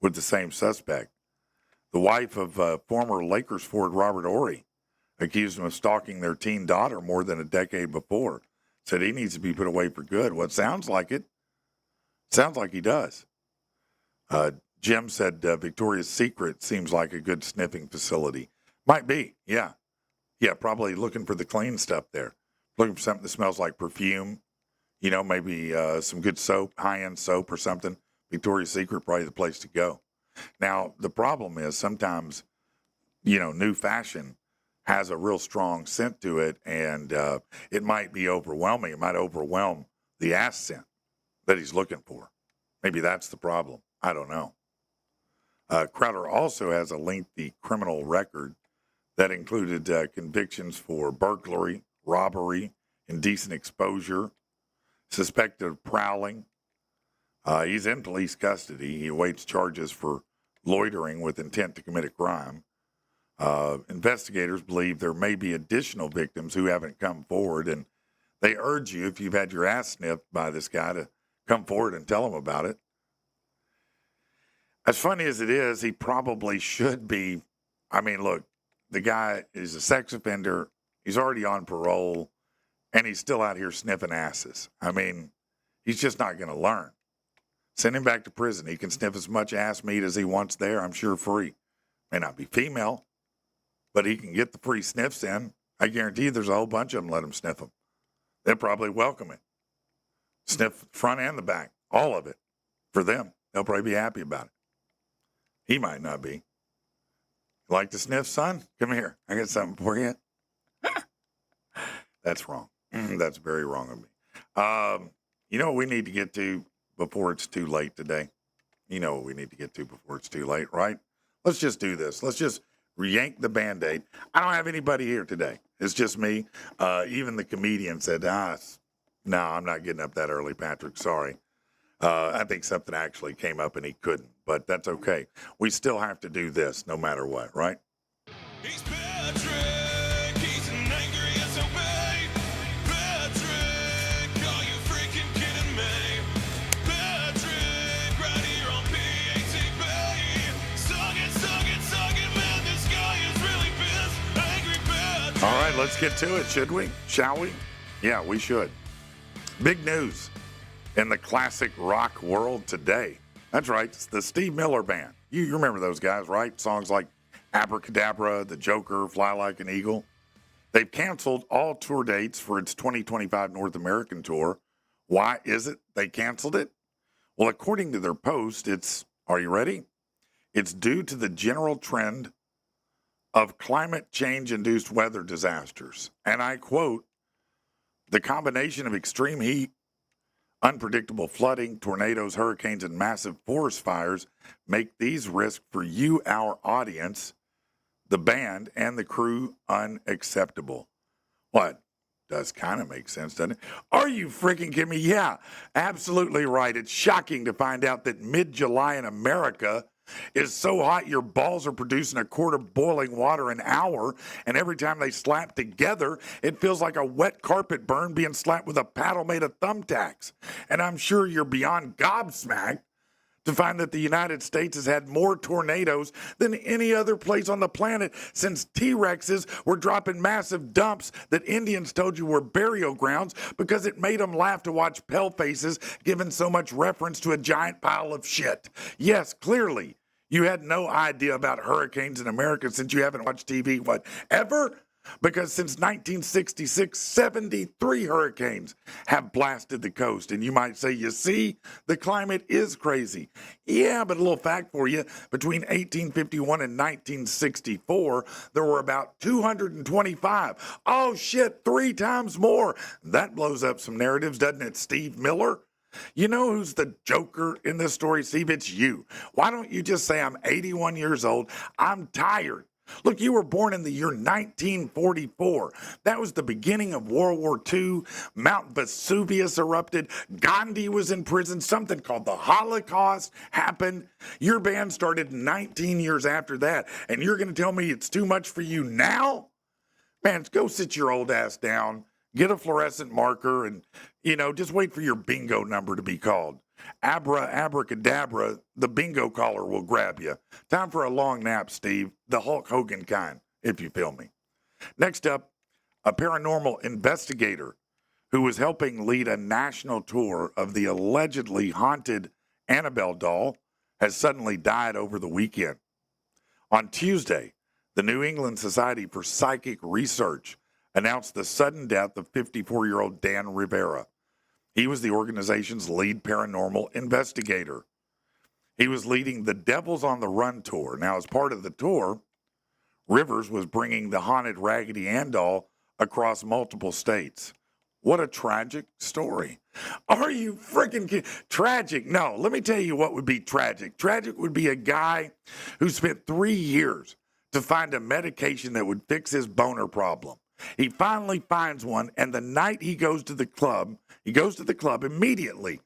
with the same suspect. The wife of former Lakers forward Robert Horry accused him of stalking their teen daughter more than a decade before. Said he needs to be put away for good. Well, it sounds like it. Sounds like he does. Jim said Victoria's Secret seems like a good sniffing facility. Might be, yeah. Yeah, probably looking for the clean stuff there. Looking for something that smells like perfume. Maybe some good soap, high-end soap or something. Victoria's Secret, probably the place to go. Now, the problem is sometimes, new fashion has a real strong scent to it, and it might be overwhelming. It might overwhelm the ass scent that he's looking for. Maybe that's the problem. I don't know. Crowder also has a lengthy criminal record that included convictions for burglary, robbery, indecent exposure, suspected of prowling. He's in police custody. He awaits charges for loitering with intent to commit a crime. Investigators believe there may be additional victims who haven't come forward, and they urge you, if you've had your ass sniffed by this guy, to come forward and tell him about it. As funny as it is, he probably should be. Look, the guy is a sex offender. He's already on parole, and he's still out here sniffing asses. He's just not going to learn. Send him back to prison. He can sniff as much ass meat as he wants there, I'm sure, free. May not be female, but he can get the free sniffs in. I guarantee you there's a whole bunch of them let him sniff them. They'll probably welcome it. Sniff the front and the back, all of it. For them, they'll probably be happy about it. He might not be. Like to sniff, son? Come here. I got something for you. That's wrong. That's very wrong of me. You know what we need to get to before it's too late today? You know what we need to get to before it's too late, right? Let's just do this. Let's just yank the Band-Aid. I don't have anybody here today. It's just me. Even the comedian said, no, I'm not getting up that early, Patrick. Sorry. I think something actually came up and he couldn't, but that's okay. We still have to do this no matter what, right? He's Patrick, he's an angry SOB. Patrick, are you freaking kidding me? Patrick, right here on PATB. Suck it, man, this guy is really pissed. Angry Patrick. All right, let's get to it, should we? Shall we? Yeah, we should. Big news in the classic rock world today. That's right, it's the Steve Miller Band. You remember those guys, right? Songs like Abracadabra, The Joker, Fly Like an Eagle. They've canceled all tour dates for its 2025 North American tour. Why is it they canceled it? Well, according to their post, are you ready? It's due to the general trend of climate change-induced weather disasters. And I quote, the combination of extreme heat, unpredictable flooding, tornadoes, hurricanes, and massive forest fires make these risks for you, our audience, the band, and the crew unacceptable. What? Does kind of make sense, doesn't it? Are you freaking kidding me? Yeah, absolutely right. It's shocking to find out that mid-July in America is so hot your balls are producing a quart of boiling water an hour, and every time they slap together, it feels like a wet carpet burn being slapped with a paddle made of thumbtacks. And I'm sure you're beyond gobsmacked to find that the United States has had more tornadoes than any other place on the planet since T-Rexes were dropping massive dumps that Indians told you were burial grounds because it made them laugh to watch pale faces giving so much reference to a giant pile of shit. Yes, clearly, you had no idea about hurricanes in America since you haven't watched TV, what, ever? Because since 1966, 73 hurricanes have blasted the coast. And you might say, you see, the climate is crazy. Yeah, but a little fact for you, between 1851 and 1964, there were about 225. Oh shit, 3 times more. That blows up some narratives, doesn't it, Steve Miller? You know who's the joker in this story, Steve? It's you. Why don't you just say, I'm 81 years old, I'm tired. Look, you were born in the year 1944. That was the beginning of World War II. Mount Vesuvius erupted. Gandhi was in prison. Something called the Holocaust happened. Your band started 19 years after that, and you're going to tell me it's too much for you now? Man, go sit your old ass down, get a fluorescent marker, and, just wait for your bingo number to be called. Abracadabra, the bingo caller will grab you. Time for a long nap, Steve. The Hulk Hogan kind, if you feel me. Next up, a paranormal investigator who was helping lead a national tour of the allegedly haunted Annabelle doll has suddenly died over the weekend. On Tuesday, the New England Society for Psychic Research announced the sudden death of 54-year-old Dan Rivera. He was the organization's lead paranormal investigator. He was leading the Devils on the Run tour. Now, as part of the tour, Rivers was bringing the haunted Raggedy Ann doll across multiple states. What a tragic story. Are you freaking kidding? Tragic? No, let me tell you what would be tragic. Tragic would be a guy who spent 3 years to find a medication that would fix his boner problem. He finally finds one, and the night he goes to the club immediately,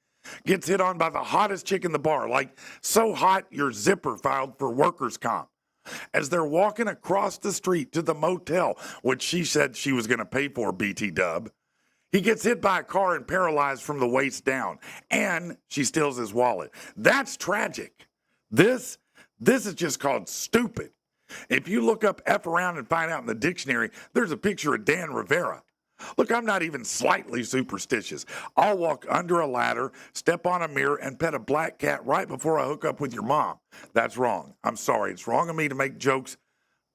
gets hit on by the hottest chick in the bar, like so hot your zipper filed for workers' comp. As they're walking across the street to the motel, which she said she was going to pay for, BT Dub, he gets hit by a car and paralyzed from the waist down, and she steals his wallet. That's tragic. This is just called stupid. If you look up F around and find out in the dictionary, there's a picture of Dan Rivera. Look, I'm not even slightly superstitious. I'll walk under a ladder, step on a mirror, and pet a black cat right before I hook up with your mom. That's wrong. I'm sorry. It's wrong of me to make jokes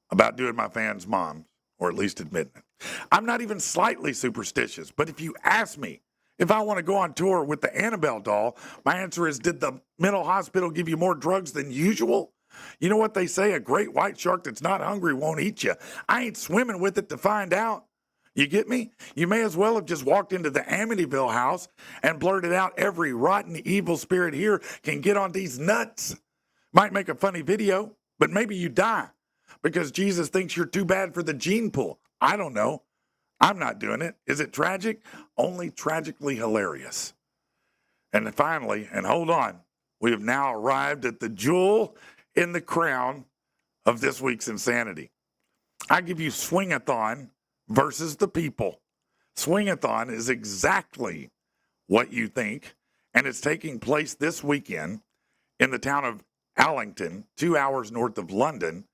about doing my fans' moms, or at least admitting it. I'm not even slightly superstitious, but if you ask me if I want to go on tour with the Annabelle doll, my answer is, did the mental hospital give you more drugs than usual? You know what they say, a great white shark that's not hungry won't eat you. I ain't swimming with it to find out. You get me? You may as well have just walked into the Amityville house and blurted out, every rotten evil spirit here can get on these nuts. Might make a funny video, but maybe you die because Jesus thinks you're too bad for the gene pool. I don't know. I'm not doing it. Is it tragic? Only tragically hilarious. And finally, and hold on, we have now arrived at the jewel in the crown of this week's insanity. I give you Swing-a-thon versus the people. Swing-a-thon is exactly what you think, and it's taking place this weekend in the town of Allington, 2 hours north of London,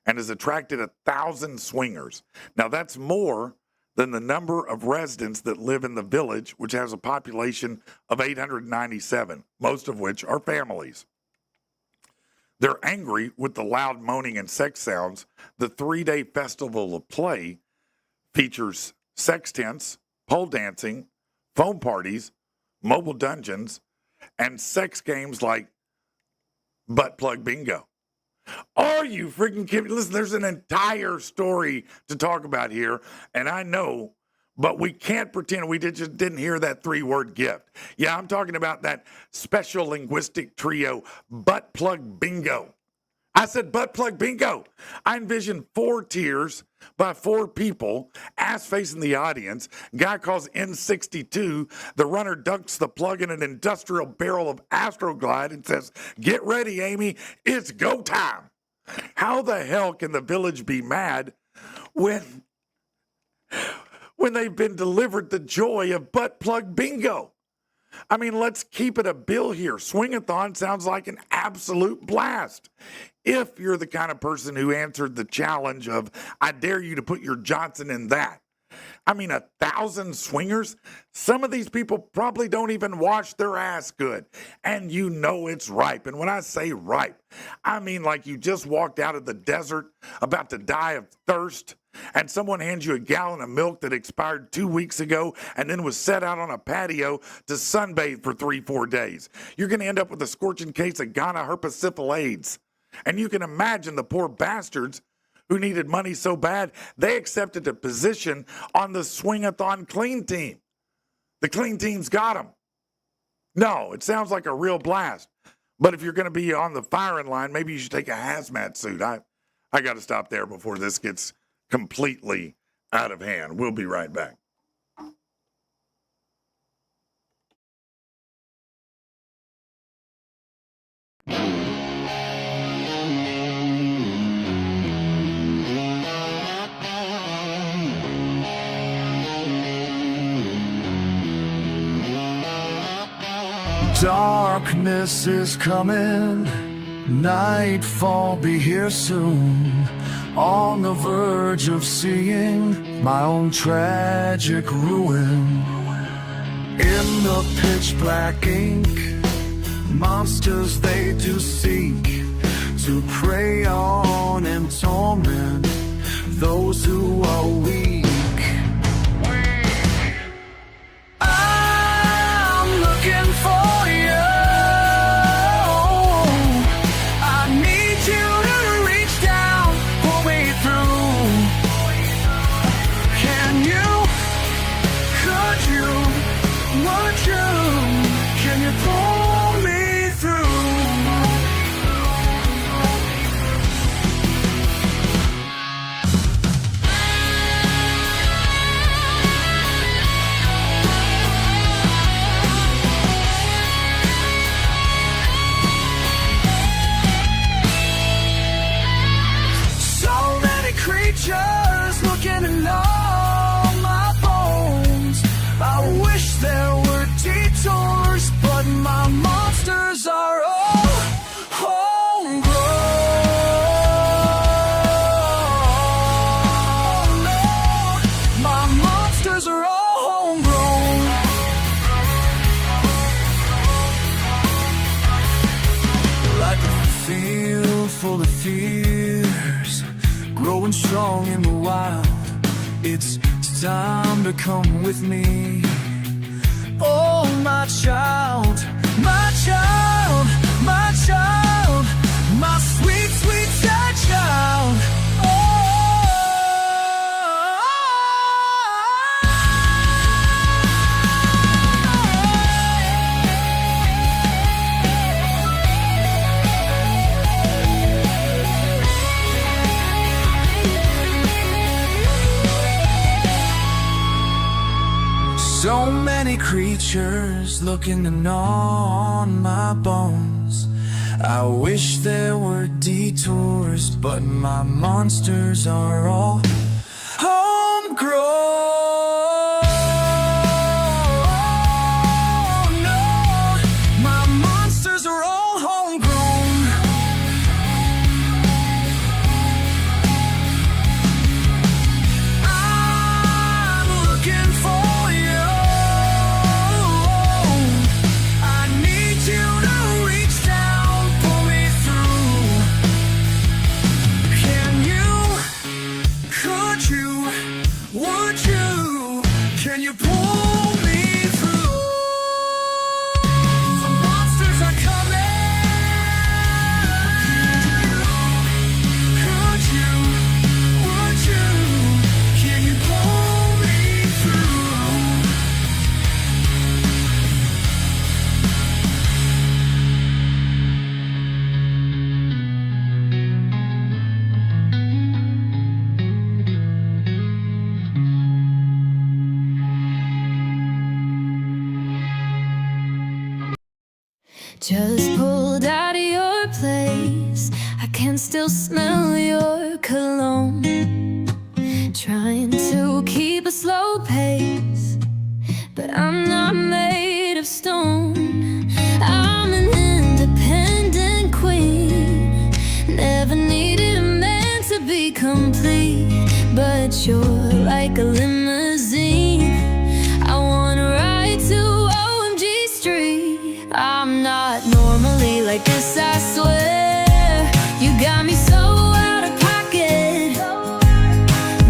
and has attracted 1,000 swingers. Now, that's more than the number of residents that live in the village, which has a population of 897, most of which are families. They're angry with the loud moaning and sex sounds. The 3-day festival of play features sex tents, pole dancing, foam parties, mobile dungeons, and sex games like butt plug bingo. Are you freaking kidding? Listen, there's an entire story to talk about here, and I know, but we can't pretend we just didn't hear that 3-word gift. Yeah, I'm talking about that special linguistic trio, butt plug bingo. I said butt plug bingo. I envision 4 tiers by 4 people, ass facing the audience. Guy calls N62. The runner dunks the plug in an industrial barrel of Astroglide and says, "Get ready, Amy. It's go time." How the hell can the village be mad when they've been delivered the joy of butt plug bingo? I mean, let's keep it a bill here. Swing-a-thon sounds like an absolute blast. If you're the kind of person who answered the challenge of, I dare you to put your Johnson in that. I mean, 1,000 swingers? Some of these people probably don't even wash their ass good. And you know it's ripe. And when I say ripe, I mean like you just walked out of the desert about to die of thirst, and someone hands you a gallon of milk that expired 2 weeks ago and then was set out on a patio to sunbathe for 3-4 days. You're going to end up with a scorching case of Ghana herpes AIDS. And you can imagine the poor bastards who needed money so bad, they accepted a position on the swing-a-thon clean team. The clean team's got them. No, it sounds like a real blast. But if you're going to be on the firing line, maybe you should take a hazmat suit. I got to stop there before this gets completely out of hand. We'll be right back. Darkness is coming, nightfall be here soon. On the verge of seeing my own tragic ruin. In the pitch black ink, monsters they do seek to prey on and torment those who are weak. I'm looking for you. I need you to reach down, pull me through. Can you? Could you? Would you? Can you pull me through? Creatures looking to gnaw my bones. I wish there were detours, but my monsters are all homegrown. My monsters are all homegrown. Like a field full of fears, growing strong in the wild. It's time to come with me. Oh, my child, my child, my child, my sweet, sweet child. So many creatures looking to gnaw on my bones. I wish there were detours, but my monsters are all homegrown. No, my monsters are all homegrown. I'm looking for you. Can you pull me through? The monsters are coming. Could you? Would you? Can you pull me through? Just pulled out of your place, I can still smell your cologne. Trying to keep a slow pace, but I'm not made of stone. you're like a limousine. I wanna ride to OMG Street. I'm not normally like this, I swear. You got me so out of pocket.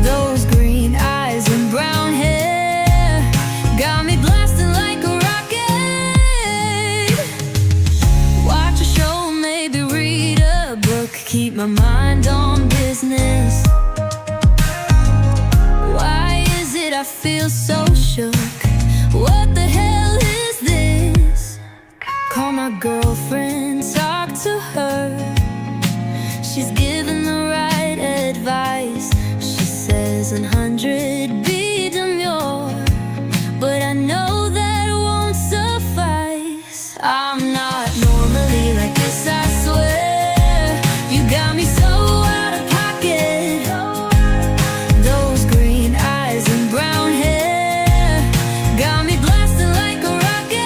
Those green eyes and brown hair got me blasting like a rocket. Watch a show, maybe read a book, keep my mind on business. Why is it I feel so shook? What the hell is this? Call my girlfriend, talk to her. She's giving the right advice. She says 100 be demure, but I know that won't suffice. I'm not normally like this, I swear. You got me so out of pocket. Those green eyes and brown hair got me blasting like a rocket.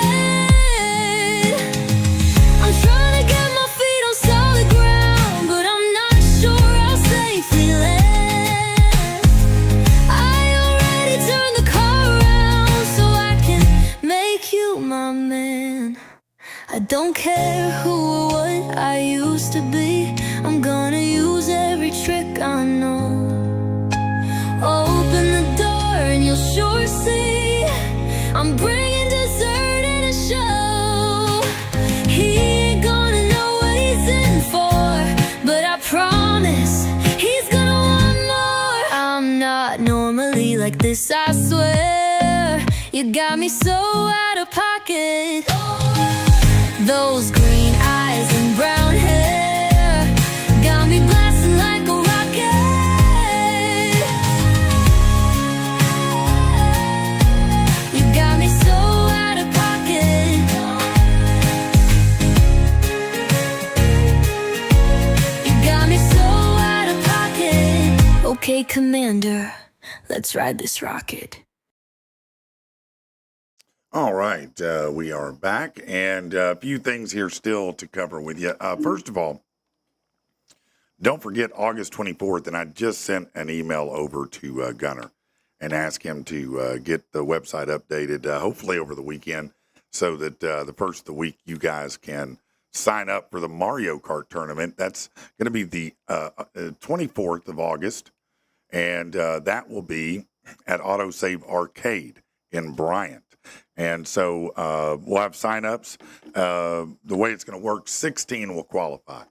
I'm trying to get my feet on solid ground, but I'm not sure I'll safely land. I already turned the car around so I can make you my man. I don't care who or what I used to be. I'm gonna use every trick I know. Open the door and you'll sure see I'm bringing dessert and a show. He ain't gonna know what he's in for, but I promise he's gonna want more. I'm not normally like this, I swear. You got me so out of pocket. Those green eyes and brown hair got me blasting like a rocket. You got me so out of pocket. You got me so out of pocket. Okay, Commander, let's ride this rocket. All right, we are back, and a few things here still to cover with you. First of all, don't forget August 24th, and I just sent an email over to Gunner and asked him to get the website updated, hopefully over the weekend, so that the first of the week you guys can sign up for the Mario Kart tournament. That's going to be the 24th of August, and that will be at Autosave Arcade in Bryant. And so we'll have signups. The way it's going to work, 16 will qualify.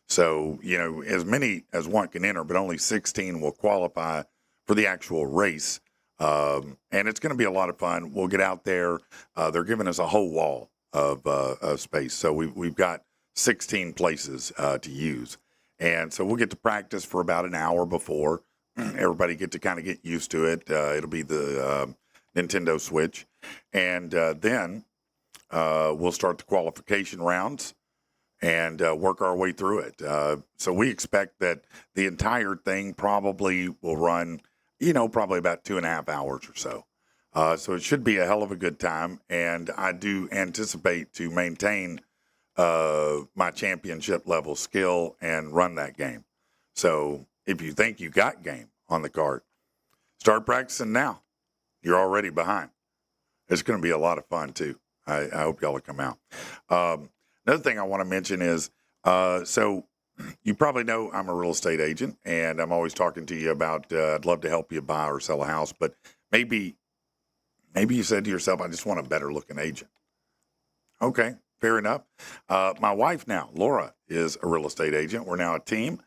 So, as many as one can enter, but only 16 will qualify for the actual race. And it's going to be a lot of fun. We'll get out there. They're giving us a whole wall of space. So we've got 16 places to use. And so we'll get to practice for about an hour before. Everybody get to kind of get used to it. It'll be the Nintendo Switch. And then we'll start the qualification rounds and work our way through it. So we expect that the entire thing probably will run, probably about 2.5 hours or so. So it should be a hell of a good time. And I do anticipate to maintain my championship level skill and run that game. So if you think you got game on the card, start practicing now. You're already behind. It's going to be a lot of fun, too. I hope y'all will come out. Another thing I want to mention is, so you probably know I'm a real estate agent, and I'm always talking to you about I'd love to help you buy or sell a house, but maybe you said to yourself, I just want a better-looking agent. Okay, fair enough. My wife now, Laura, is a real estate agent. We're now a team,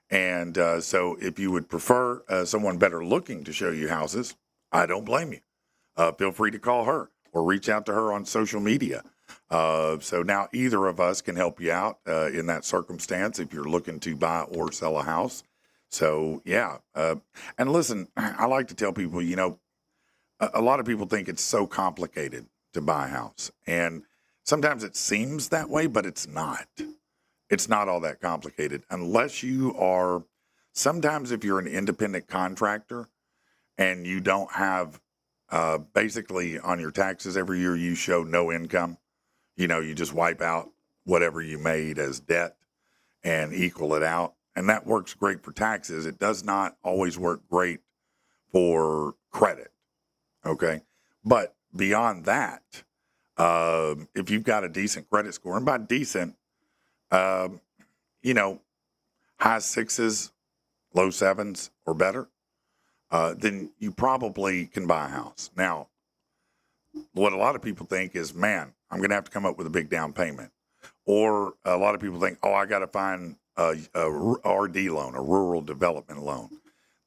and so if you would prefer someone better-looking to show you houses, I don't blame you. Feel free to call her or reach out to her on social media. So now either of us can help you out in that circumstance if you're looking to buy or sell a house. So, yeah. And listen, I like to tell people, a lot of people think it's so complicated to buy a house. And sometimes it seems that way, but it's not. It's not all that complicated unless you are, sometimes if you're an independent contractor and you don't have, basically on your taxes every year, you show no income. You just wipe out whatever you made as debt and equal it out. And that works great for taxes. It does not always work great for credit. Okay. But beyond that, if you've got a decent credit score, and by decent, um, you know, high sixes, low sevens or better, then you probably can buy a house. Now, what a lot of people think is, man, I'm going to have to come up with a big down payment. Or a lot of people think, oh, I got to find a RD loan, a rural development loan.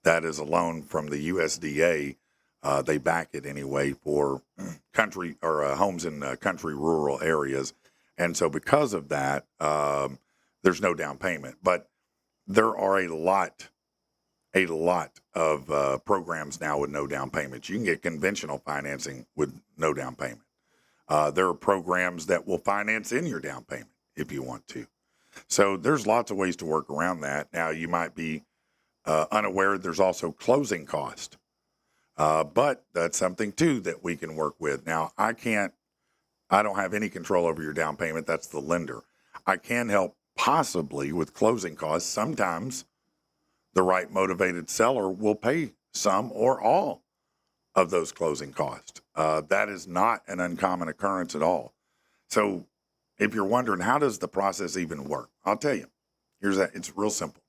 That is a loan from the USDA. They back it anyway for country or homes in country rural areas. And so because of that, there's no down payment. But there are a lot of programs now with no down payments. You can get conventional financing with no down payment. There are programs that will finance in your down payment if you want to. So there's lots of ways to work around that. Now, you might be unaware there's also closing cost. But that's something too that we can work with. Now, I don't have any control over your down payment. That's the lender. I can help possibly with closing costs. Sometimes the right motivated seller will pay some or all of those closing costs. That is not an uncommon occurrence at all. So if you're wondering, how does the process even work? I'll tell you. It's real simple.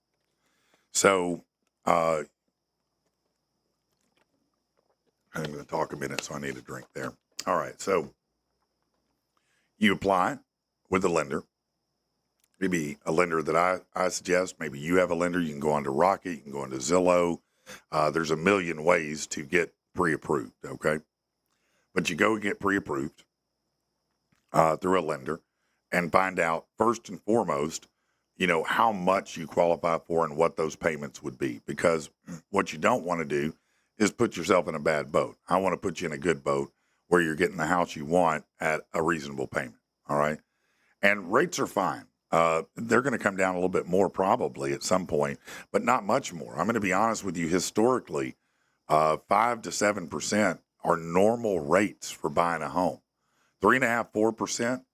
So I'm going to talk a minute, so I need a drink there. All right. So you apply with a lender. Maybe a lender that I suggest. Maybe you have a lender. You can go onto Rocket. You can go into Zillow. There's a million ways to get pre-approved, okay? But you go get pre-approved through a lender and find out, first and foremost, how much you qualify for and what those payments would be. Because what you don't want to do is put yourself in a bad boat. I want to put you in a good boat where you're getting the house you want at a reasonable payment, all right? And rates are fine. They're going to come down a little bit more probably at some point, but not much more. I'm going to be honest with you. Historically, 5 to 7% are normal rates for buying a home. 3.5%, 4%,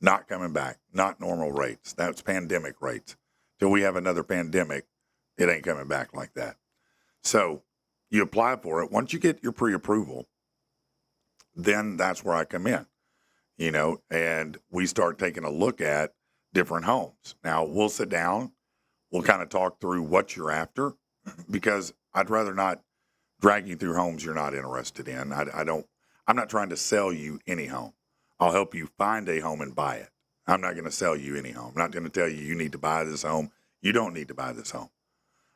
not coming back. Not normal rates. That's pandemic rates. Till we have another pandemic, it ain't coming back like that. So you apply for it. Once you get your pre-approval, then that's where I come in, and we start taking a look at different homes. Now, we'll sit down, we'll kind of talk through what you're after, because I'd rather not drag you through homes you're not interested in. I'm not trying to sell you any home. I'll help you find a home and buy it. I'm not going to sell you any home. I'm not going to tell you need to buy this home. You don't need to buy this home.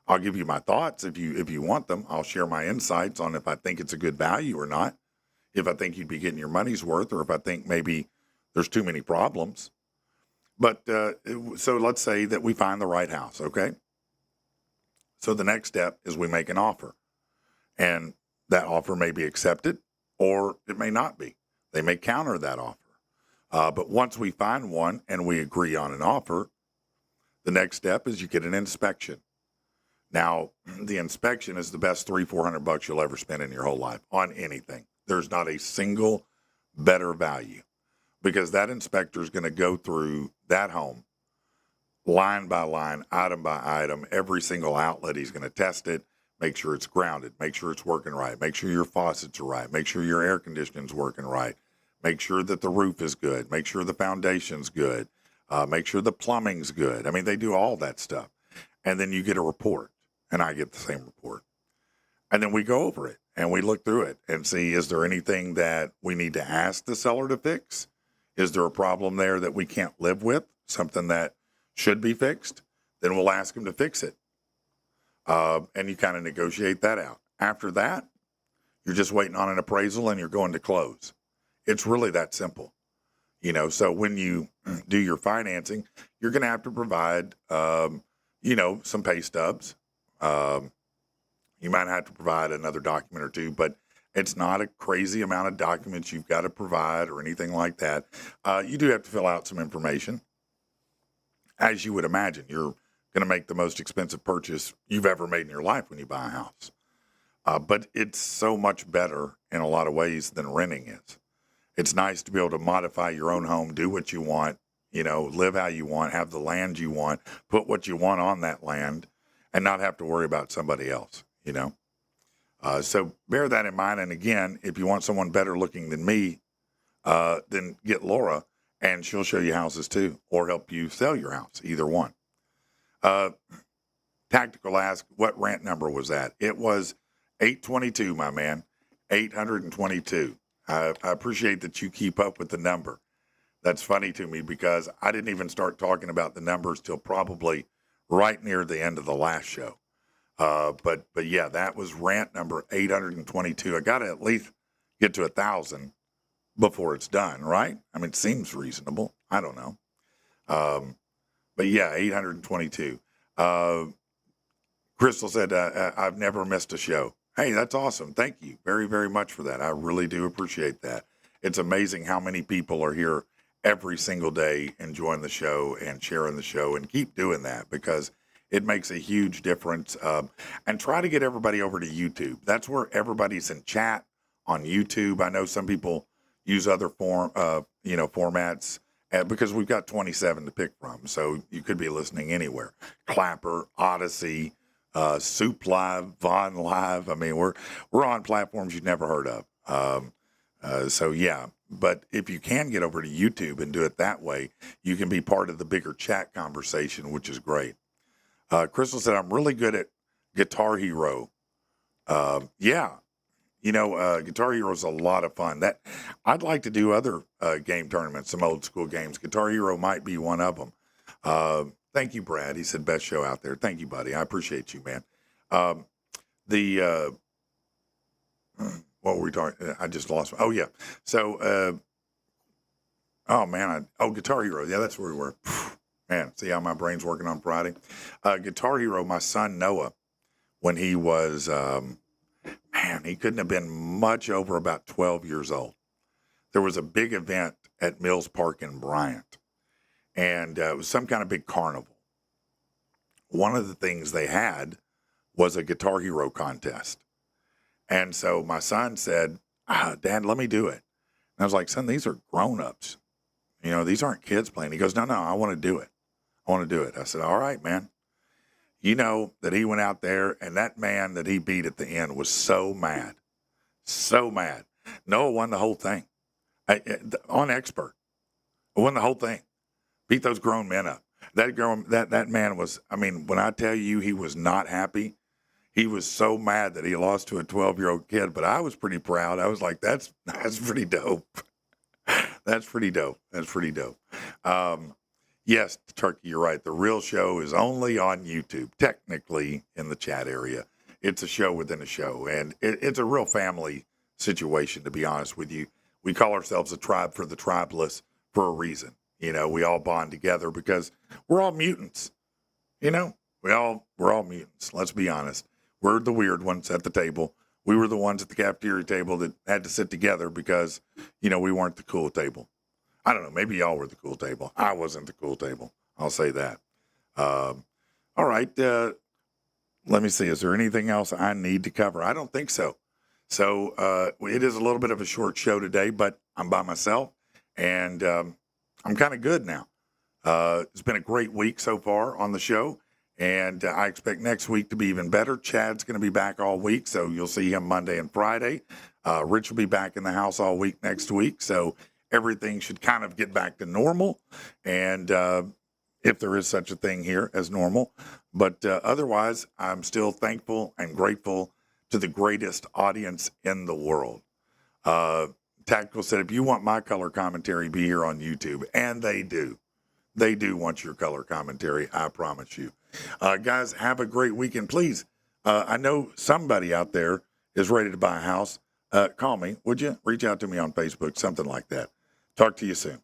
I'll give you my thoughts if you want them. I'll share my insights on if I think it's a good value or not, if I think you'd be getting your money's worth, or if I think maybe there's too many problems. But so let's say that we find the right house, okay? So the next step is we make an offer. And that offer may be accepted or it may not be. They may counter that offer. But once we find one and we agree on an offer, the next step is you get an inspection. Now, the inspection is the best $300-400 you'll ever spend in your whole life on anything. There's not a single better value, because that inspector is going to go through that home line by line, item by item, every single outlet. He's going to test it, make sure it's grounded, make sure it's working right, make sure your faucets are right, make sure your air conditioning's working right, make sure that the roof is good, make sure the foundation's good, make sure the plumbing's good. I mean, they do all that stuff. And then you get a report, and I get the same report. And then we go over it, and we look through it and see, is there anything that we need to ask the seller to fix? Is there a problem there that we can't live with, something that should be fixed? Then we'll ask them to fix it. And you kind of negotiate that out. After that, you're just waiting on an appraisal and you're going to close. It's really that simple. So when you do your financing, you're going to have to provide, some pay stubs. You might have to provide another document or two, but it's not a crazy amount of documents you've got to provide or anything like that. You do have to fill out some information. As you would imagine, you're going to make the most expensive purchase you've ever made in your life when you buy a house. But it's so much better in a lot of ways than renting is. It's nice to be able to modify your own home, do what you want, live how you want, have the land you want, put what you want on that land, and not have to worry about somebody else, So bear that in mind. And again, if you want someone better looking than me, then get Laura, and she'll show you houses too, or help you sell your house, either one. Tactical ask, what rant number was that? It was 822, my man, 822. I appreciate that you keep up with the number. That's funny to me because I didn't even start talking about the numbers till probably right near the end of the last show. But yeah, that was rant number 822. I got to at least get to 1,000 before it's done, right? I mean, it seems reasonable. I don't know. But yeah, 822. Crystal said, I've never missed a show. Hey, that's awesome. Thank you very, very much for that. I really do appreciate that. It's amazing how many people are here every single day enjoying the show and sharing the show, and keep doing that because it makes a huge difference. And try to get everybody over to YouTube. That's where everybody's in chat on YouTube. I know some people use other formats because we've got 27 to pick from. So you could be listening anywhere. Clapper, Odyssey, Soup Live, Vaughn Live. I mean, we're on platforms you've never heard of. So yeah, but if you can get over to YouTube and do it that way, you can be part of the bigger chat conversation, which is great. Crystal said, I'm really good at Guitar Hero. Yeah, Guitar Hero is a lot of fun. I'd like to do other game tournaments, some old school games. Guitar Hero might be one of them. Thank you, Brad. He said, best show out there. Thank you, buddy. I appreciate you, man. What were we talking? I just lost. Oh, yeah. So, Guitar Hero. Yeah, that's where we were. Man, see how my brain's working on Friday? Guitar Hero, my son Noah, when he was, he couldn't have been much over about 12 years old. There was a big event at Mills Park in Bryant, and it was some kind of big carnival. One of the things they had was a Guitar Hero contest. And so my son said, Dad, let me do it. And I was like, son, these are grown-ups. These aren't kids playing. He goes, no, I want to do it. I want to do it. I said, all right, man. You know that he went out there, and that man that he beat at the end was so mad. So mad. Noah won the whole thing. On expert. Won the whole thing. Beat those grown men up. That man was, when I tell you he was not happy, he was so mad that he lost to a 12-year-old kid, but I was pretty proud. I was like, that's pretty dope. That's pretty dope. Yes, Turkey, you're right. The real show is only on YouTube, technically in the chat area. It's a show within a show, and it's a real family situation, to be honest with you. We call ourselves a tribe for the tribeless for a reason. We all bond together because we're all mutants. We're all mutants. Let's be honest. We're the weird ones at the table. We were the ones at the cafeteria table that had to sit together because, we weren't the cool table. I don't know. Maybe y'all were the cool table. I wasn't the cool table. I'll say that. All right. Let me see. Is there anything else I need to cover? I don't think so. So it is a little bit of a short show today, but I'm by myself, and I'm kind of good now. It's been a great week so far on the show. And I expect next week to be even better. Chad's going to be back all week, so you'll see him Monday and Friday. Rich will be back in the house all week next week, so everything should kind of get back to normal. And if there is such a thing here as normal. But otherwise, I'm still thankful and grateful to the greatest audience in the world. Tactical said, if you want my color commentary, be here on YouTube. And they do. They do want your color commentary, I promise you. Guys, have a great weekend. Please, I know somebody out there is ready to buy a house. Call me, would you? Reach out to me on Facebook, something like that. Talk to you soon.